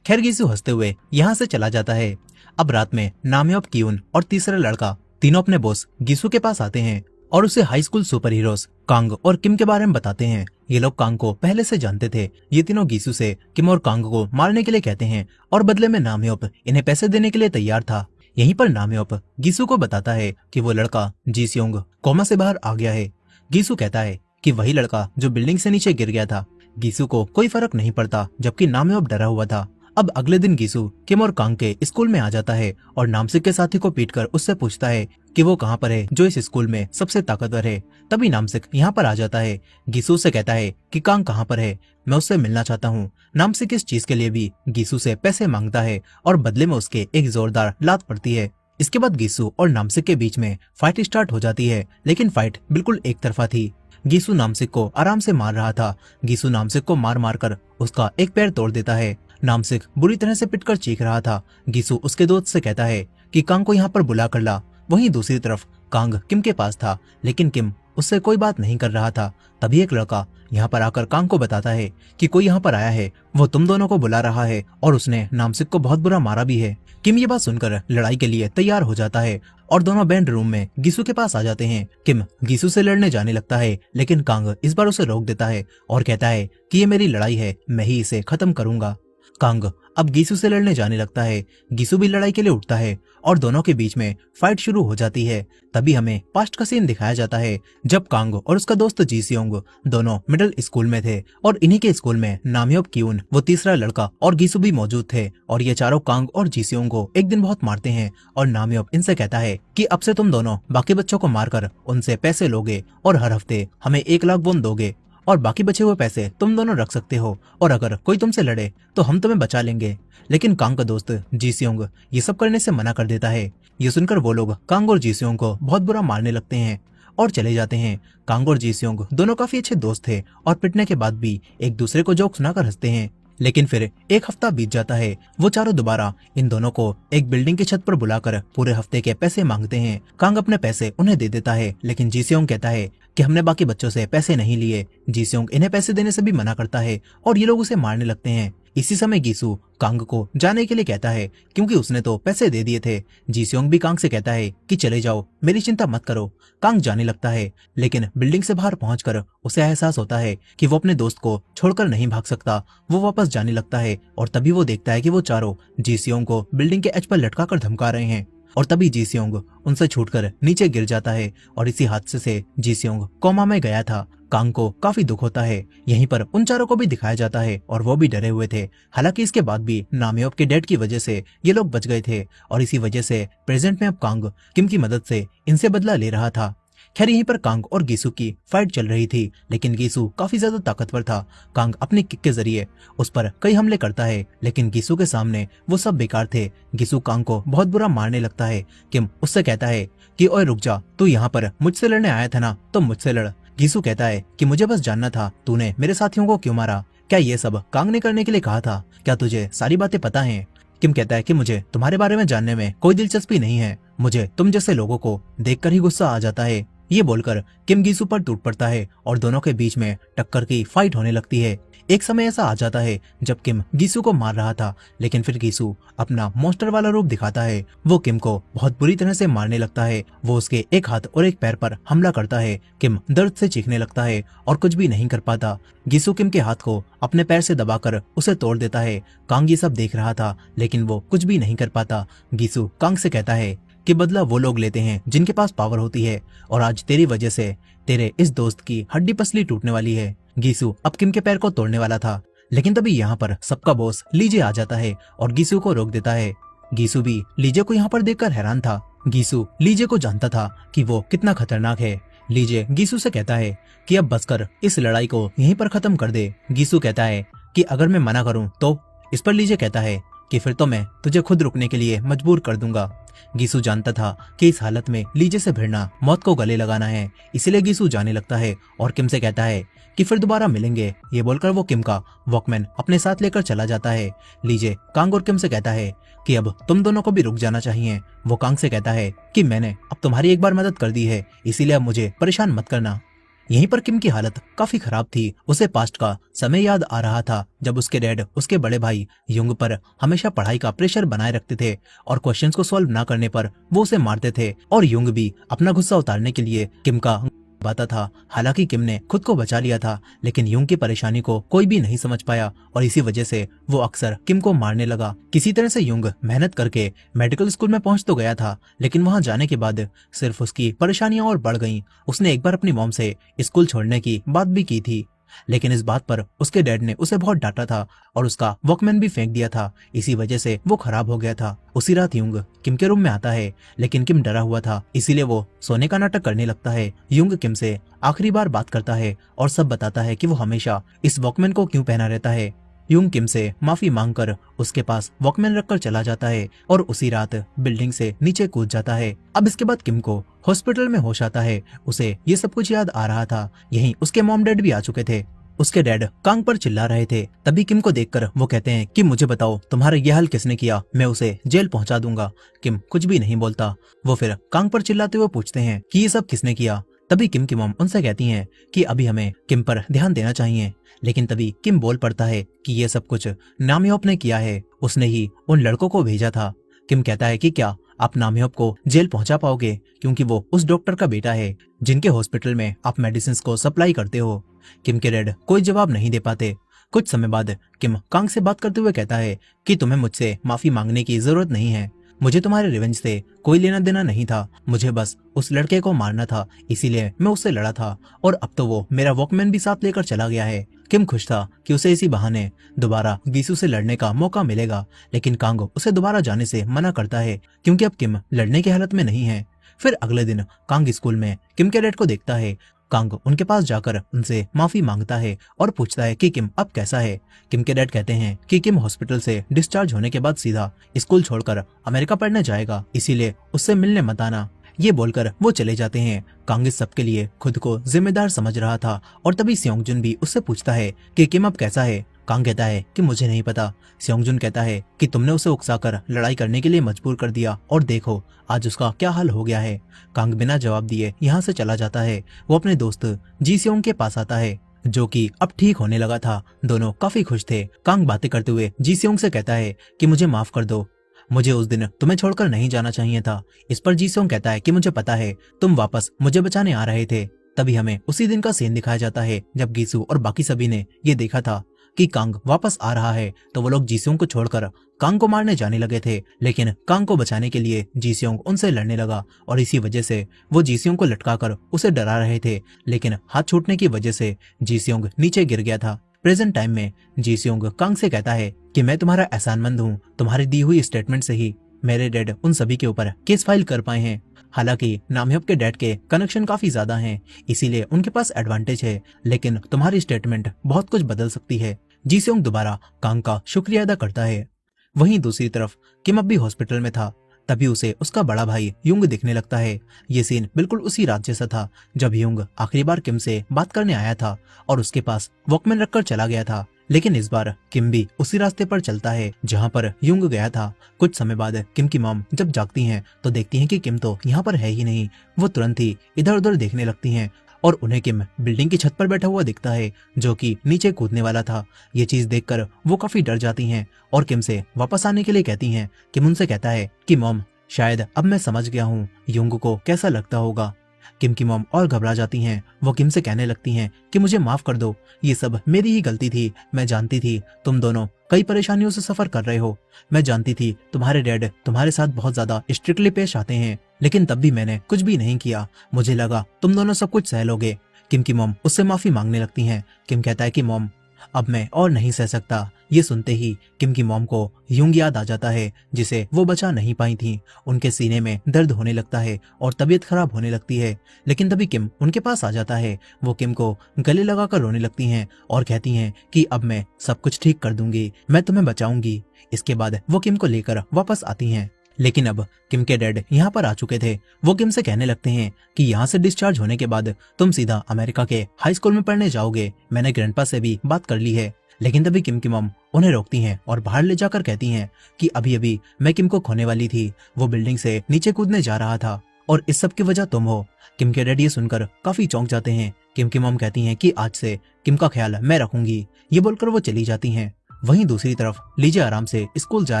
खैर गीसू हंसते हुए यहाँ से चला जाता है। अब रात में नामयोप, कियून और तीसरा लड़का तीनों अपने बॉस गीसू के पास आते हैं और उसे high school super heroes Kang और किम के बारे में बताते हैं। ये लोग कांग को पहले से जानते थे। ये तीनों गीसू से किम और कांग को मारने के लिए कहते हैं और बदले में नामयोप इन्हें पैसे देने के लिए तैयार था। यहीं पर नामयोप गीसू को बताता है कि वो लड़का जी सियोंग कोमा से बाहर आ गया है। गीसू कहता है कि वही लड़का जो बिल्डिंग से नीचे गिर गया था। गीसू को कोई फर्क नहीं पड़ता, जबकि नामयोप डरा हुआ था। अब अगले दिन गीसू किम और कांग के स्कूल में आ जाता है और नामसिक के साथी को पीटकर उससे पूछता है कि वो कहाँ पर है जो इस स्कूल में सबसे ताकतवर है। तभी नामसिक यहाँ पर आ जाता है। गीसू से कहता है कि कांग कहाँ पर है, मैं उससे मिलना चाहता हूँ। नामसिक इस चीज के लिए भी गीसू से पैसे मांगता है और बदले में उसके एक जोरदार लात पड़ती है। इसके बाद गीसू और नामसिक के बीच में फाइट स्टार्ट हो जाती है, लेकिन फाइट बिल्कुल एक तरफा थी। गीसू नामसिक को आराम से मार रहा था। गीसू नामसिक को मार मार कर उसका एक पैर तोड़ देता है। नामसिक बुरी तरह से पिटकर चीख रहा था। गीसू उसके दोस्त से कहता है कि कांग को यहाँ पर बुला कर ला। वहीं दूसरी तरफ कांग किम के पास था, लेकिन किम उससे कोई बात नहीं कर रहा था। तभी एक लड़का यहाँ पर आकर कांग को बताता है कि कोई यहाँ पर आया है, वो तुम दोनों को बुला रहा है और उसने नामसिक को बहुत बुरा मारा भी है। किम ये बात सुनकर लड़ाई के लिए तैयार हो जाता है और दोनों बैंड रूम में गीसू के पास आ जाते हैं। किम गीसू से लड़ने जाने लगता है, लेकिन कांग इस बार उसे रोक देता है और कहता है कि ये मेरी लड़ाई है, मैं ही इसे खत्म करूंगा। कांग अब गीसू से लड़ने जाने लगता है। गीसू भी लड़ाई के लिए उठता है और दोनों के बीच में फाइट शुरू हो जाती है। तभी हमें पास्ट का सीन दिखाया जाता है, जब कांग और उसका दोस्त जी सियोंग दोनों मिडिल स्कूल में थे और इन्हीं के स्कूल में नामयोप, कियून, वो तीसरा लड़का और गीसू भी मौजूद थे। और ये चारों कांग और जी सियोंग को एक दिन बहुत मारते हैं और नामयोप इनसे कहता है कि अब से तुम दोनों बाकी बच्चों को मारकर उनसे पैसे लोगे और हर हफ्ते हमें 1 लाख वोन दोगे और बाकी बचे हुए पैसे तुम दोनों रख सकते हो, और अगर कोई तुमसे लड़े तो हम तुम्हें बचा लेंगे। लेकिन कांग का दोस्त जी सियोंग ये सब करने से मना कर देता है। ये सुनकर वो लोग कांग और जी सियोंग को बहुत बुरा मारने लगते हैं और चले जाते हैं। कांग और जी सियोंग दोनों काफी अच्छे दोस्त थे और पिटने के बाद भी एक दूसरे को जोक सुनाकर हंसते हैं। लेकिन फिर 1 हफ्ता बीत जाता है। वो चारों दोबारा इन दोनों को एक बिल्डिंग की छत पर बुलाकर पूरे हफ्ते के पैसे मांगते हैं। कांग अपने पैसे उन्हें दे देता है, लेकिन जी सियोंग कहता है कि हमने बाकी बच्चों से पैसे नहीं लिए। जीस्योंग इन्हें पैसे देने से भी मना करता है और ये लोग उसे मारने लगते हैं। इसी समय गीसू कांग को जाने के लिए कहता है क्योंकि उसने तो पैसे दे दिए थे। जीस्योंग भी कांग से कहता है कि चले जाओ, मेरी चिंता मत करो। कांग जाने लगता है, लेकिन बिल्डिंग से बाहर पहुंचकर उसे एहसास होता है कि वो अपने दोस्त को छोड़कर नहीं भाग सकता। वो वापस जाने लगता है और तभी वो देखता है कि वो चारों जीस्योंग को बिल्डिंग के एज पर लटका कर धमका रहे हैं और तभी जीस्योंग उनसे छूटकर नीचे गिर जाता है और इसी हादसे से जीस्योंग कोमा में गया था। कांग को काफी दुख होता है। यहीं पर उन चारों को भी दिखाया जाता है और वो भी डरे हुए थे। हालांकि इसके बाद भी नामयोप के डेथ की वजह से ये लोग बच गए थे और इसी वजह से प्रेजेंट में अब कांग किम की मदद से इनसे बदला ले रहा था। खैर यहीं पर कांग और गीसू की फाइट चल रही थी, लेकिन गीसू काफी ज्यादा ताकतवर था। कांग अपनी किक के जरिए उस पर कई हमले करता है, लेकिन गीसू के सामने वो सब बेकार थे। गीसू कांग को बहुत बुरा मारने लगता है। किम उससे कहता है कि ओए रुक जा, तू यहाँ पर मुझसे लड़ने आया था ना, तो मुझसे लड़। गीसू कहता है कि मुझे बस जानना था तूने मेरे साथियों को क्यों मारा। क्या ये सब कांग ने करने के लिए कहा था? क्या तुझे सारी बातें पता हैं? किम कहता है कि मुझे तुम्हारे बारे में जानने में कोई दिलचस्पी नहीं है, मुझे तुम जैसे लोगों को देखकर ही गुस्सा आ जाता है। ये बोलकर किम गीसू पर टूट पड़ता है और दोनों के बीच में टक्कर की फाइट होने लगती है। एक समय ऐसा आ जाता है जब किम गीसू को मार रहा था, लेकिन फिर गीसू अपना मॉन्स्टर वाला रूप दिखाता है। वो किम को बहुत बुरी तरह से मारने लगता है। वो उसके एक हाथ और एक पैर पर हमला करता है। किम दर्द से चीखने लगता है और कुछ भी नहीं कर पाता। गीसू किम के हाथ को अपने पैर से दबाकर उसे तोड़ देता है। कांग ये सब देख रहा था, लेकिन वो कुछ भी नहीं कर पाता। गीसू कांग से कहता है कि बदला वो लोग लेते हैं जिनके पास पावर होती है, और आज तेरी वजह से तेरे इस दोस्त की हड्डी पसली टूटने वाली है। गीसू अब किम के पैर को तोड़ने वाला था, लेकिन तभी यहाँ पर सबका बॉस लीजे आ जाता है और गीसू को रोक देता है। गीसू भी लीजे को यहाँ पर देखकर हैरान था। गीसू लीजे को जानता था कि वो कितना खतरनाक है। लीजे गीसू से कहता है कि अब बस कर, इस लड़ाई को यहीं पर खत्म कर दे। गीसू कहता है कि अगर मैं मना करूं तो? इस पर लीजे कहता है कि फिर तो मैं तुझे खुद रुकने के लिए मजबूर कर दूंगा। गीसू जानता था कि इस हालत में लीजे से भिड़ना मौत को गले लगाना है, इसलिए गीसू जाने लगता है और किम से कहता है कि फिर दोबारा मिलेंगे। ये बोलकर वो किम का वॉकमैन अपने साथ लेकर चला जाता है। लीजे कांग और किम से कहता है कि अब तुम दोनों को भी रुक जाना चाहिए। वो कांग से कहता है कि मैंने अब तुम्हारी एक बार मदद कर दी है, इसीलिए अब मुझे परेशान मत करना। यहीं पर किम की हालत काफी खराब थी। उसे पास्ट का समय याद आ रहा था जब उसके डैड उसके बड़े भाई युंग पर हमेशा पढ़ाई का प्रेशर बनाए रखते थे और क्वेश्चंस को सॉल्व ना करने पर वो उसे मारते थे, और युंग भी अपना गुस्सा उतारने के लिए किम का बाता था। हालांकि किम ने खुद को बचा लिया था, लेकिन युंग की परेशानी को कोई भी नहीं समझ पाया और इसी वजह से वो अक्सर किम को मारने लगा। किसी तरह से युंग मेहनत करके मेडिकल स्कूल में पहुंच तो गया था, लेकिन वहां जाने के बाद सिर्फ उसकी परेशानियां और बढ़ गईं। उसने एक बार अपनी मॉम से स्कूल छोड़ने की बात भी की थी, लेकिन इस बात पर उसके डैड ने उसे बहुत डांटा था और उसका वॉकमैन भी फेंक दिया था। इसी वजह से वो खराब हो गया था। उसी रात युंग किम के रूम में आता है, लेकिन किम डरा हुआ था, इसीलिए वो सोने का नाटक करने लगता है। युंग किम से आखिरी बार बात करता है और सब बताता है कि वो हमेशा इस वॉकमैन को क्यों पहना रहता है। युंग किम से माफी मांगकर उसके पास वॉकमैन रखकर चला जाता है और उसी रात बिल्डिंग से नीचे कूद जाता है। अब इसके बाद किम को हॉस्पिटल में होश आता है। उसे ये सब कुछ याद आ रहा था। यहीं उसके मॉम डैड भी आ चुके थे। उसके डैड कांग पर चिल्ला रहे थे। तभी किम को देखकर वो कहते हैं कि मुझे बताओ तुम्हारा यह हाल किसने किया, मैं उसे जेल पहुंचा दूंगा। किम कुछ भी नहीं बोलता। वो फिर कांग पर चिल्लाते हुए पूछते हैं कि ये सब किसने किया। तभी किम की मॉम उनसे कहती हैं कि अभी हमें किम पर ध्यान देना चाहिए, लेकिन तभी किम बोल पड़ता है कि ये सब कुछ नामयोप ने किया है, उसने ही उन लड़कों को भेजा था। किम कहता है कि क्या आप नामयोप को जेल पहुंचा पाओगे, क्योंकि वो उस डॉक्टर का बेटा है जिनके हॉस्पिटल में आप मेडिसिन को सप्लाई करते हो। किम के डैड कोई जवाब नहीं दे पाते। कुछ समय बाद किम कांग से बात करते हुए कहता है कि तुम्हें मुझसे माफी मांगने की जरूरत नहीं है, मुझे तुम्हारे रिवेंज से कोई लेना देना नहीं था, मुझे बस उस लड़के को मारना था, इसीलिए मैं उससे लड़ा था, और अब तो वो मेरा वॉकमैन भी साथ लेकर चला गया है। किम खुश था कि उसे इसी बहाने दोबारा गीसू से लड़ने का मौका मिलेगा, लेकिन कांग उसे दोबारा जाने से मना करता है क्योंकि अब किम लड़ने की हालत में नहीं है। फिर अगले दिन कांग स्कूल में किम के डैड को देखता है। कांग उनके पास जाकर उनसे माफी मांगता है और पूछता है कि किम अब कैसा है। किम के डैड कहते हैं कि किम हॉस्पिटल से डिस्चार्ज होने के बाद सीधा स्कूल छोड़कर अमेरिका पढ़ने जाएगा, इसीलिए उससे मिलने मत आना। ये बोलकर वो चले जाते हैं। कांग इस सबके लिए खुद को जिम्मेदार समझ रहा था और तभी स्योंगजुन भी उससे पूछता है कि किम अब कैसा है। कांग कहता है कि मुझे नहीं पता। सेयोंगजुन कहता है कि तुमने उसे उकसाकर लड़ाई करने के लिए मजबूर कर दिया और देखो आज उसका क्या हाल हो गया है। कांग बिना जवाब दिए यहाँ से चला जाता है। वो अपने दोस्त जी सेयोंग के पास आता है जो कि अब ठीक होने लगा था। दोनों काफी खुश थे। कांग बातें करते हुए जी सेयोंग से कहता है कि मुझे माफ कर दो, मुझे उस दिन तुम्हें छोड़कर नहीं जाना चाहिए था। इस पर जी सेयोंग कहता है कि मुझे पता है तुम वापस मुझे बचाने आ रहे थे। तभी हमें उसी दिन का सीन दिखाया जाता है जब गीसू और बाकी सभी ने ये देखा था कि कांग वापस आ रहा है, तो वो लोग जीसेयोंग को छोड़कर कांग को मारने जाने लगे थे। लेकिन कांग को बचाने के लिए जीसेयोंग उनसे लड़ने लगा और इसी वजह से वो जीसेयोंग को लटकाकर उसे डरा रहे थे। लेकिन हाथ छूटने की वजह से जीसेयोंग नीचे गिर गया था। प्रेजेंट टाइम में जीसेयोंग कांग से कहता है कि मैं तुम्हारा एहसानमंद हूँ, तुम्हारी दी हुई स्टेटमेंट से ही मेरे डैड उन सभी के ऊपर केस फाइल कर पाए हैं। हालांकि नामह्यप के डैड के कनेक्शन काफी ज्यादा हैं, इसीलिए उनके पास एडवांटेज है, लेकिन तुम्हारी स्टेटमेंट बहुत कुछ बदल सकती है। जीसेयोंग दोबारा कांग का शुक्रिया अदा करता है। वहीं दूसरी तरफ किम अब भी हॉस्पिटल में था। तभी उसे उसका बड़ा भाई युंग दिखने लगता है। ये सीन बिल्कुल उसी रात जैसा था जब युंग आखिरी बार किम से बात करने आया था और उसके पास वॉकमैन रखकर चला गया था। लेकिन इस बार किम भी उसी रास्ते पर चलता है जहां पर युंग गया था। कुछ समय बाद किम की मॉम जब जागती हैं तो देखती हैं कि किम तो यहाँ पर है ही नहीं। वो तुरंत ही इधर उधर देखने लगती हैं और उन्हें किम बिल्डिंग की छत पर बैठा हुआ दिखता है जो कि नीचे कूदने वाला था। ये चीज देखकर वो काफी डर जाती हैं और किम से वापस आने के लिए कहती हैं। किम उनसे कहता है कि मॉम शायद अब मैं समझ गया हूँ युंग को कैसा लगता होगा। किम की मॉम और घबरा जाती हैं। वो किम से कहने लगती हैं कि मुझे माफ कर दो, ये सब मेरी ही गलती थी। मैं जानती थी तुम दोनों कई परेशानियों से सफर कर रहे हो। मैं जानती थी तुम्हारे डैड तुम्हारे साथ बहुत ज्यादा स्ट्रिक्टली पेश आते हैं, लेकिन तब भी मैंने कुछ भी नहीं किया। मुझे लगा तुम दोनों सब कुछ सह लोगे। किम की मॉम उससे माफी मांगने लगती हैं। किम कहता है कि मॉम अब मैं और नहीं सह सकता। ये सुनते ही किम की मॉम को युंग याद आ जाता है जिसे वो बचा नहीं पाई थी। उनके सीने में दर्द होने लगता है और तबीयत खराब होने लगती है। लेकिन तभी किम उनके पास आ जाता है। वो किम को गले लगाकर रोने लगती हैं और कहती हैं कि अब मैं सब कुछ ठीक कर दूंगी, मैं तुम्हें बचाऊंगी। इसके बाद वो किम को लेकर वापस आती हैं। लेकिन अब किम के डैड यहाँ पर आ चुके थे। वो किम से कहने लगते हैं कि यहाँ से डिस्चार्ज होने के बाद तुम सीधा अमेरिका के हाई स्कूल में पढ़ने जाओगे। मैंने ग्रैंडपा से भी बात कर ली है। लेकिन तभी किम की मॉम उन्हें रोकती हैं और बाहर ले जाकर कहती हैं कि अभी अभी मैं किम को खोने वाली थी। वो बिल्डिंग से नीचे कूदने जा रहा था और इस सब की वजह तुम हो। किम के डैड ये सुनकर काफी चौंक जाते हैं। किम की मॉम कहती हैं कि आज से किम का ख्याल मैं रखूंगी। ये बोलकर वो चली जाती हैं। वहीं दूसरी तरफ लीजे आराम से स्कूल जा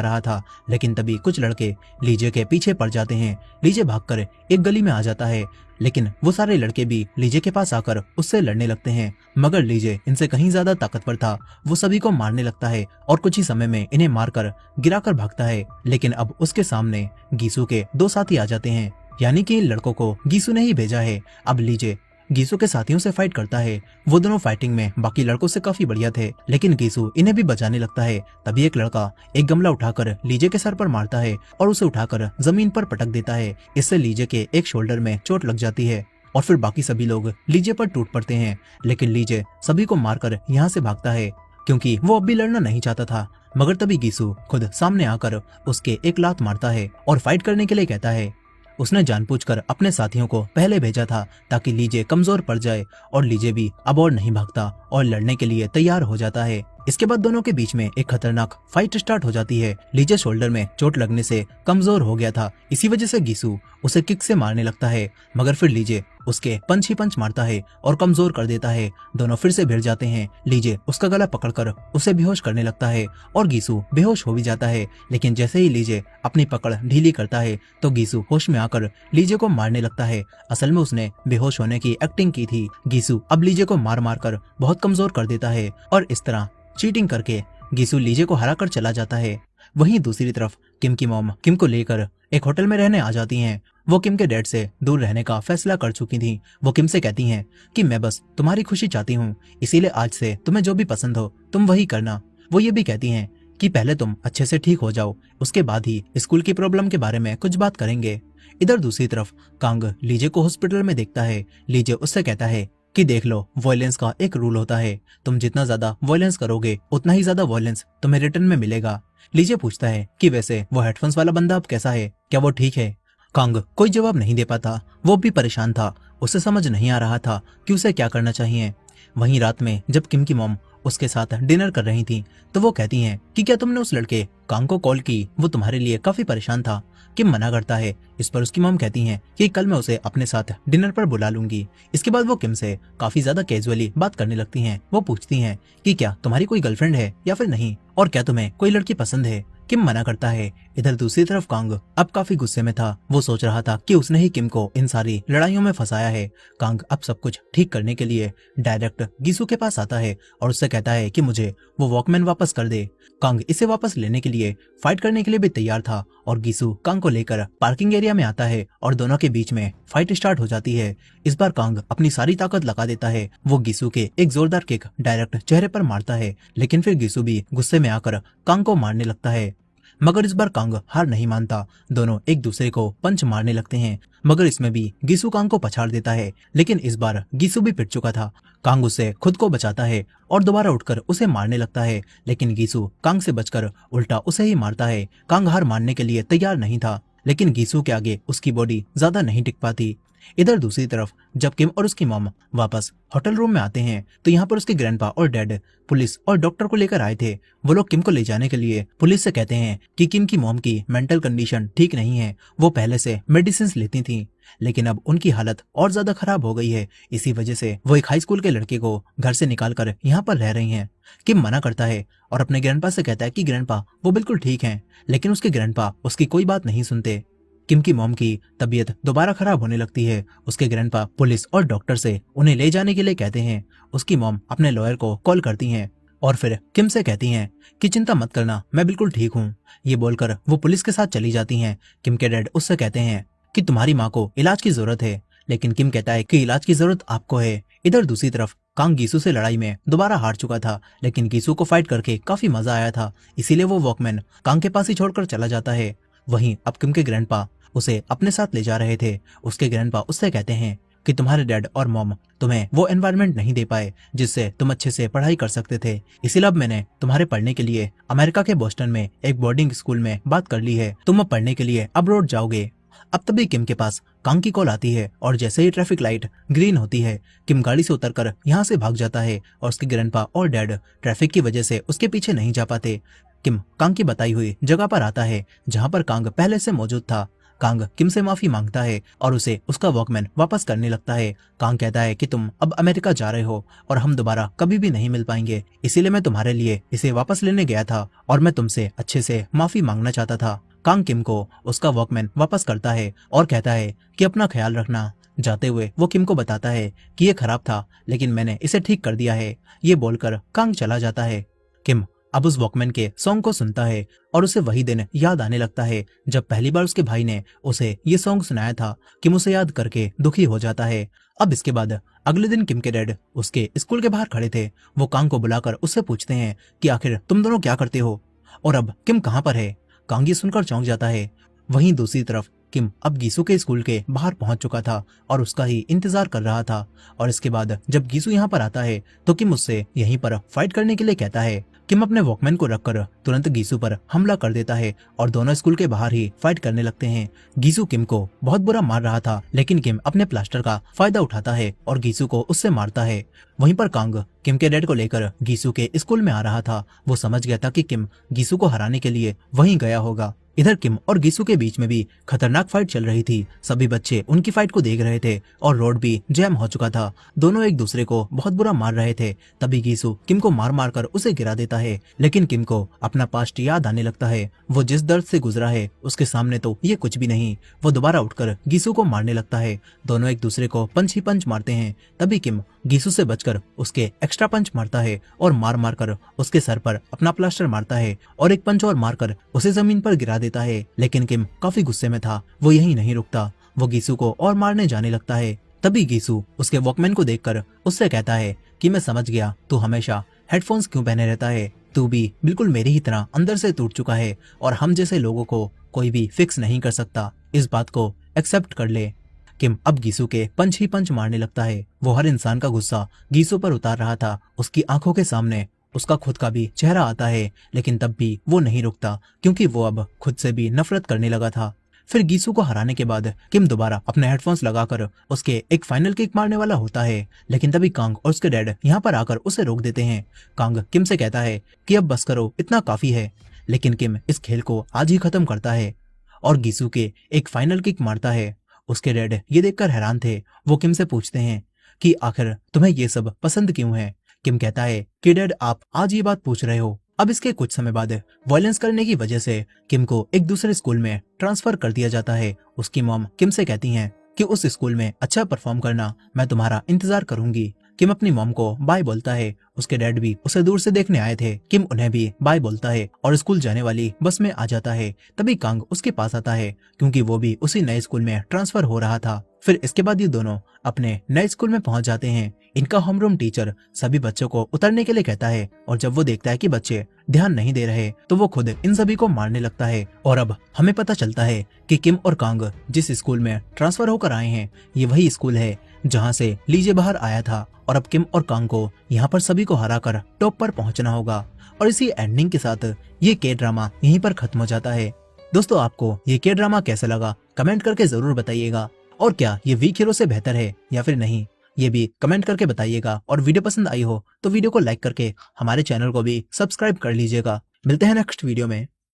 रहा था, लेकिन तभी कुछ लड़के लीजे के पीछे पड़ जाते हैं। लीजे भागकर एक गली में आ जाता है, लेकिन वो सारे लड़के भी लीजे के पास आकर उससे लड़ने लगते हैं। मगर लीजे इनसे कहीं ज्यादा ताकतवर था। वो सभी को मारने लगता है और कुछ ही समय में इन्हें मारकर गिराकर भागता है। लेकिन अब उसके सामने गीसू के दो साथी आ जाते हैं, यानी कि इन लड़कों को गीसू ने ही भेजा है। अब लीजे गीसू के साथियों से फाइट करता है। वो दोनों फाइटिंग में बाकी लड़कों से काफी बढ़िया थे, लेकिन गीसू इन्हें भी बचाने लगता है। तभी एक लड़का एक गमला उठाकर लीजे के सर पर मारता है और उसे उठाकर जमीन पर पटक देता है। इससे लीजे के एक शोल्डर में चोट लग जाती है और फिर बाकी सभी लोग लीजे पर टूट पड़ते हैं। लेकिन लीजे सभी को मारकर यहाँ से भागता है क्योंकि वो अब भी लड़ना नहीं चाहता था। मगर तभी गीसू खुद सामने आकर उसके एक लात मारता है और फाइट करने के लिए कहता है। उसने जानबूझकर अपने साथियों को पहले भेजा था ताकि लीजे कमजोर पड़ जाए और लीजे भी अब और नहीं भागता और लड़ने के लिए तैयार हो जाता है। इसके बाद दोनों के बीच में एक खतरनाक फाइट स्टार्ट हो जाती है। लीजे शोल्डर में चोट लगने से कमजोर हो गया था, इसी वजह से गीसू उसे किक से मारने लगता है। मगर फिर लीजे उसके पंच ही पंच मारता है और कमजोर कर देता है। दोनों फिर से भिड़ जाते हैं। लीजे उसका गला पकड़कर उसे बेहोश करने लगता है और गीसू बेहोश हो भी जाता है। लेकिन जैसे ही लीजे अपनी पकड़ ढीली करता है तो गीसू होश में आकर लीजे को मारने लगता है। असल में उसने बेहोश होने की एक्टिंग की थी। गीसू अब लीजे को मार मार कर बहुत कमजोर कर देता है और इस तरह चीटिंग करके गीसू लीजे को हराकर चला जाता है। वहीं दूसरी तरफ किम की मॉम किम को लेकर एक होटल में रहने आ जाती हैं। वो किम के डैड से दूर रहने का फैसला कर चुकी थी। वो किम से कहती हैं कि मैं बस तुम्हारी खुशी चाहती हूँ, इसीलिए आज से तुम्हें जो भी पसंद हो तुम वही करना। वो ये भी कहती हैं कि पहले तुम अच्छे से ठीक हो जाओ, उसके बाद ही स्कूल की प्रॉब्लम के बारे में कुछ बात करेंगे। इधर दूसरी तरफ कांग लीजे को हॉस्पिटल में देखता है। लीजे उससे कहता है कि देख लो, वायलेंस का एक रूल होता है, तुम जितना ज्यादा वायलेंस करोगे उतना ही ज्यादा वायलेंस तुम्हें रिटर्न में मिलेगा। लीजे पूछता है कि वैसे वो हेडफोन्स वाला बंदा अब कैसा है, क्या वो ठीक है? कांग कोई जवाब नहीं दे पाता। वो भी परेशान था, उसे समझ नहीं आ रहा था कि उसे क्या करना चाहिए। वहीं रात में जब किम की मॉम उसके साथ डिनर कर रही थी तो वो कहती हैं कि क्या तुमने उस लड़के कांग को कॉल की, वो तुम्हारे लिए काफी परेशान था। किम मना करता है। इस पर उसकी मॉम कहती हैं कि कल मैं उसे अपने साथ डिनर पर बुला लूंगी। इसके बाद वो किम से काफी ज्यादा कैजुअली बात करने लगती हैं। वो पूछती हैं कि क्या तुम्हारी कोई गर्लफ्रेंड है या फिर नहीं, और क्या तुम्हें कोई लड़की पसंद है। किम मना करता है। इधर दूसरी तरफ कांग अब काफी गुस्से में था। वो सोच रहा था कि उसने ही किम को इन सारी लड़ाइयों में फंसाया है। कांग अब सब कुछ ठीक करने के लिए डायरेक्ट गीसू के पास आता है और उससे कहता है कि मुझे वो वॉकमैन वापस कर दे। कांग इसे वापस लेने के लिए फाइट करने के लिए भी तैयार था और गीसू कांग को लेकर पार्किंग एरिया में आता है और दोनों के बीच में फाइट स्टार्ट हो जाती है। इस बार कांग अपनी सारी ताकत लगा देता है। वो गीसू के एक जोरदार किक डायरेक्ट चेहरे पर मारता है, लेकिन फिर गीसू भी गुस्से में आकर कांग को मारने लगता है। मगर इस बार कांग हार नहीं मानता। दोनों एक दूसरे को पंच मारने लगते हैं, मगर इसमें भी गीसू कांग को पछाड़ देता है। लेकिन इस बार गीसू भी पिट चुका था। कांग उससे खुद को बचाता है और दोबारा उठकर उसे मारने लगता है, लेकिन गीसू कांग से बचकर उल्टा उसे ही मारता है। कांग हार मानने के लिए तैयार नहीं था, लेकिन गीसू के आगे उसकी बॉडी ज्यादा नहीं टिक पाती। इधर दूसरी तरफ जब किम और उसकी मॉम वापस होटल रूम में आते हैं तो यहाँ पर उसके ग्रैंडपा और डैड पुलिस और डॉक्टर को लेकर आए थे। वो लोग किम को ले जाने के लिए पुलिस से कहते हैं कि किम की मॉम की मेंटल कंडीशन ठीक नहीं है। वो पहले से मेडिसिन लेती थी, लेकिन अब उनकी हालत और ज्यादा खराब हो गई है। इसी वजह से वो एक हाई स्कूल के लड़के को घर से निकाल कर यहाँ पर रह रही हैं। किम मना करता है और अपने ग्रैंडपा से कहता है कि ग्रैंडपा वो बिल्कुल ठीक हैं, लेकिन उसके ग्रैंडपा उसकी कोई बात नहीं सुनते। किम की मॉम की तबीयत दोबारा खराब होने लगती है। उसके ग्रैंडपा पुलिस और डॉक्टर से उन्हें ले जाने के लिए कहते हैं। उसकी मॉम अपने लॉयर को कॉल करती हैं और फिर किम से कहती हैं कि चिंता मत करना, मैं बिल्कुल ठीक हूँ। ये बोलकर वो पुलिस के साथ चली जाती हैं। किम के डैड उससे कहते हैं कि तुम्हारी माँ को इलाज की जरूरत है, लेकिन किम कहता है कि इलाज की जरूरत आपको है। इधर दूसरी तरफ कांग गीसू से लड़ाई में दोबारा हार चुका था, लेकिन गीसू को फाइट करके काफी मजा आया था, इसीलिए वो वॉकमैन कांग के पास ही छोड़कर चला जाता है। वहीं अब किम के ग्रैंडपा उसे अपने साथ ले जा रहे थे। उसके ग्रैंडपा उससे कहते हैं कि तुम्हारे डैड और मॉम तुम्हें वो एनवायरनमेंट नहीं दे पाए जिससे तुम अच्छे से पढ़ाई कर सकते थे, इसीलिए अब मैंने तुम्हारे पढ़ने के लिए अमेरिका के बोस्टन में एक बोर्डिंग स्कूल में बात कर ली है। तुम अब पढ़ने के लिए अब्रॉड जाओगे। अब तभी किम के पास कांग की कॉल आती है और जैसे ही ट्रैफिक लाइट ग्रीन होती है, किम गाड़ी से उतरकर यहाँ से भाग जाता है और उसके ग्रैंडपा और डैड ट्रैफिक की वजह से उसके पीछे नहीं जा पाते। किम कांग की बताई हुई जगह पर आता है जहाँ पर कांग पहले से मौजूद था। कांग किम से माफी मांगता है और उसे उसका वॉकमैन वापस करने लगता है। कांग कहता है कि तुम अब अमेरिका जा रहे हो और हम दोबारा कभी भी नहीं मिल पाएंगे, इसीलिए मैं तुम्हारे लिए इसे वापस लेने गया था और मैं तुमसे अच्छे से माफी मांगना चाहता था। कांग किम को उसका वॉकमैन वापस करता है और कहता है कि अपना ख्याल रखना। जाते हुए वो किम को बताता है कि ये खराब था, लेकिन मैंने इसे ठीक कर दिया है। ये बोलकर कांग चला जाता है। किम अब उस वॉकमैन के सॉन्ग को सुनता है और उसे वही दिन याद आने लगता है जब पहली बार उसके भाई ने उसे ये सॉन्ग सुनाया था। किम उसे याद करके दुखी हो जाता है। अब इसके बाद अगले दिन किम के डैड उसके स्कूल के बाहर खड़े थे। वो कांग को बुलाकर उससे पूछते हैं कि आखिर तुम दोनों क्या करते हो और अब किम कहाँ पर है। कांग ये सुनकर चौंक जाता है। वहीं दूसरी तरफ किम अब गीसू के स्कूल के बाहर पहुंच चुका था और उसका ही इंतजार कर रहा था। और इसके बाद जब गीसू यहाँ पर आता है तो किम उससे यहीं पर फाइट करने के लिए कहता है। किम अपने वॉकमैन को रखकर तुरंत गीसू पर हमला कर देता है और दोनों स्कूल के बाहर ही फाइट करने लगते हैं। गीसू किम को बहुत बुरा मार रहा था, लेकिन किम अपने प्लास्टर का फायदा उठाता है और गीसू को उससे मारता है। वहीं पर कांग किम के डैड को लेकर गीसू के स्कूल में आ रहा था। वो समझ गया था कि किम गीसू को हराने के लिए वहीं गया होगा। इधर किम और गीसू के बीच में भी खतरनाक फाइट चल रही थी। सभी बच्चे उनकी फाइट को देख रहे थे और रोड भी जैम हो चुका था। दोनों एक दूसरे को बहुत बुरा मार रहे थे। तभी गीसू किम को मार मार कर उसे गिरा देता है, लेकिन किम को अपना पास्ट याद आने लगता है। वो जिस दर्द से गुजरा है उसके सामने तो ये कुछ भी नहीं। वो दोबारा उठकर गीसू को मारने लगता है। दोनों एक दूसरे को पंच ही पंच मारते हैं। तभी किम गीसू से बचकर उसके एक्स्ट्रा पंच मारता है और मार मार कर उसके सर पर अपना प्लास्टर मारता है और एक पंच और मारकर उसे जमीन पर गिरा देता है। लेकिन किम काफी गुस्से में था। वो यहीं नहीं रुकता, वो गीसू को और मारने जाने लगता है। तभी गीसू उसके वॉकमैन को देखकर उससे कहता है कि मैं समझ गया, तू हमेशा हेडफोन्स क्यों पहने रहता है। तू भी बिल्कुल मेरी ही तरह अंदर से टूट चुका है और हम जैसे लोगों को कोई भी फिक्स नहीं कर सकता। इस बात को एक्सेप्ट कर ले। किम अब गीसू के पंच ही पंच मारने लगता है। वो हर इंसान का गुस्सा गीसू पर उतार रहा था। उसकी आंखों के सामने उसका खुद का भी चेहरा आता है, लेकिन तब भी वो नहीं रुकता क्योंकि वो अब खुद से भी नफरत करने लगा था। फिर गीसू को हराने के बाद किम दोबारा अपने हेडफोन्स लगाकर उसके एक फाइनल किक मारने वाला होता है, लेकिन तभी कांग और उसके डैड यहाँ पर आकर उसे रोक देते हैं। कांग किम से कहता है कि अब बस करो, इतना काफी है, लेकिन किम इस खेल को आज ही खत्म करता है और गीसू के एक फाइनल किक मारता है। उसके डैड ये देखकर हैरान थे। वो किम से पूछते हैं कि आखिर तुम्हें ये सब पसंद क्यों है। किम कहता है कि डैड, आप आज ये बात पूछ रहे हो। अब इसके कुछ समय बाद वायलेंस करने की वजह से किम को एक दूसरे स्कूल में ट्रांसफर कर दिया जाता है। उसकी मॉम किम से कहती हैं कि उस स्कूल में अच्छा परफॉर्म करना, मैं तुम्हारा इंतजार करूंगी। किम अपनी मॉम को बाय बोलता है। उसके डैड भी उसे दूर से देखने आए थे। किम उन्हें भी बाय बोलता है और स्कूल जाने वाली बस में आ जाता है। तभी कांग उसके पास आता है, क्योंकि वो भी उसी नए स्कूल में ट्रांसफर हो रहा था। फिर इसके बाद ये दोनों अपने नए स्कूल में पहुंच जाते हैं। इनका होमरूम टीचर सभी बच्चों को उतरने के लिए कहता है और जब वो देखता है कि बच्चे ध्यान नहीं दे रहे तो वो खुद इन सभी को मारने लगता है। और अब हमें पता चलता है कि किम और कांग जिस स्कूल में ट्रांसफर होकर आए हैं ये वही स्कूल है जहाँ से लीजे बाहर आया था। और अब किम और कांग को यहाँ पर सभी को हराकर टॉप पर पहुंचना होगा। और इसी एंडिंग के साथ ये के ड्रामा यहीं पर खत्म हो जाता है। दोस्तों, आपको ये के ड्रामा कैसा लगा कमेंट करके जरूर बताइएगा। और क्या ये वीक हीरो से बेहतर है या फिर नहीं, ये भी कमेंट करके बताइएगा। और वीडियो पसंद आई हो तो वीडियो को लाइक करके हमारे चैनल को भी सब्सक्राइब कर लीजिएगा। मिलते हैं नेक्स्ट वीडियो में।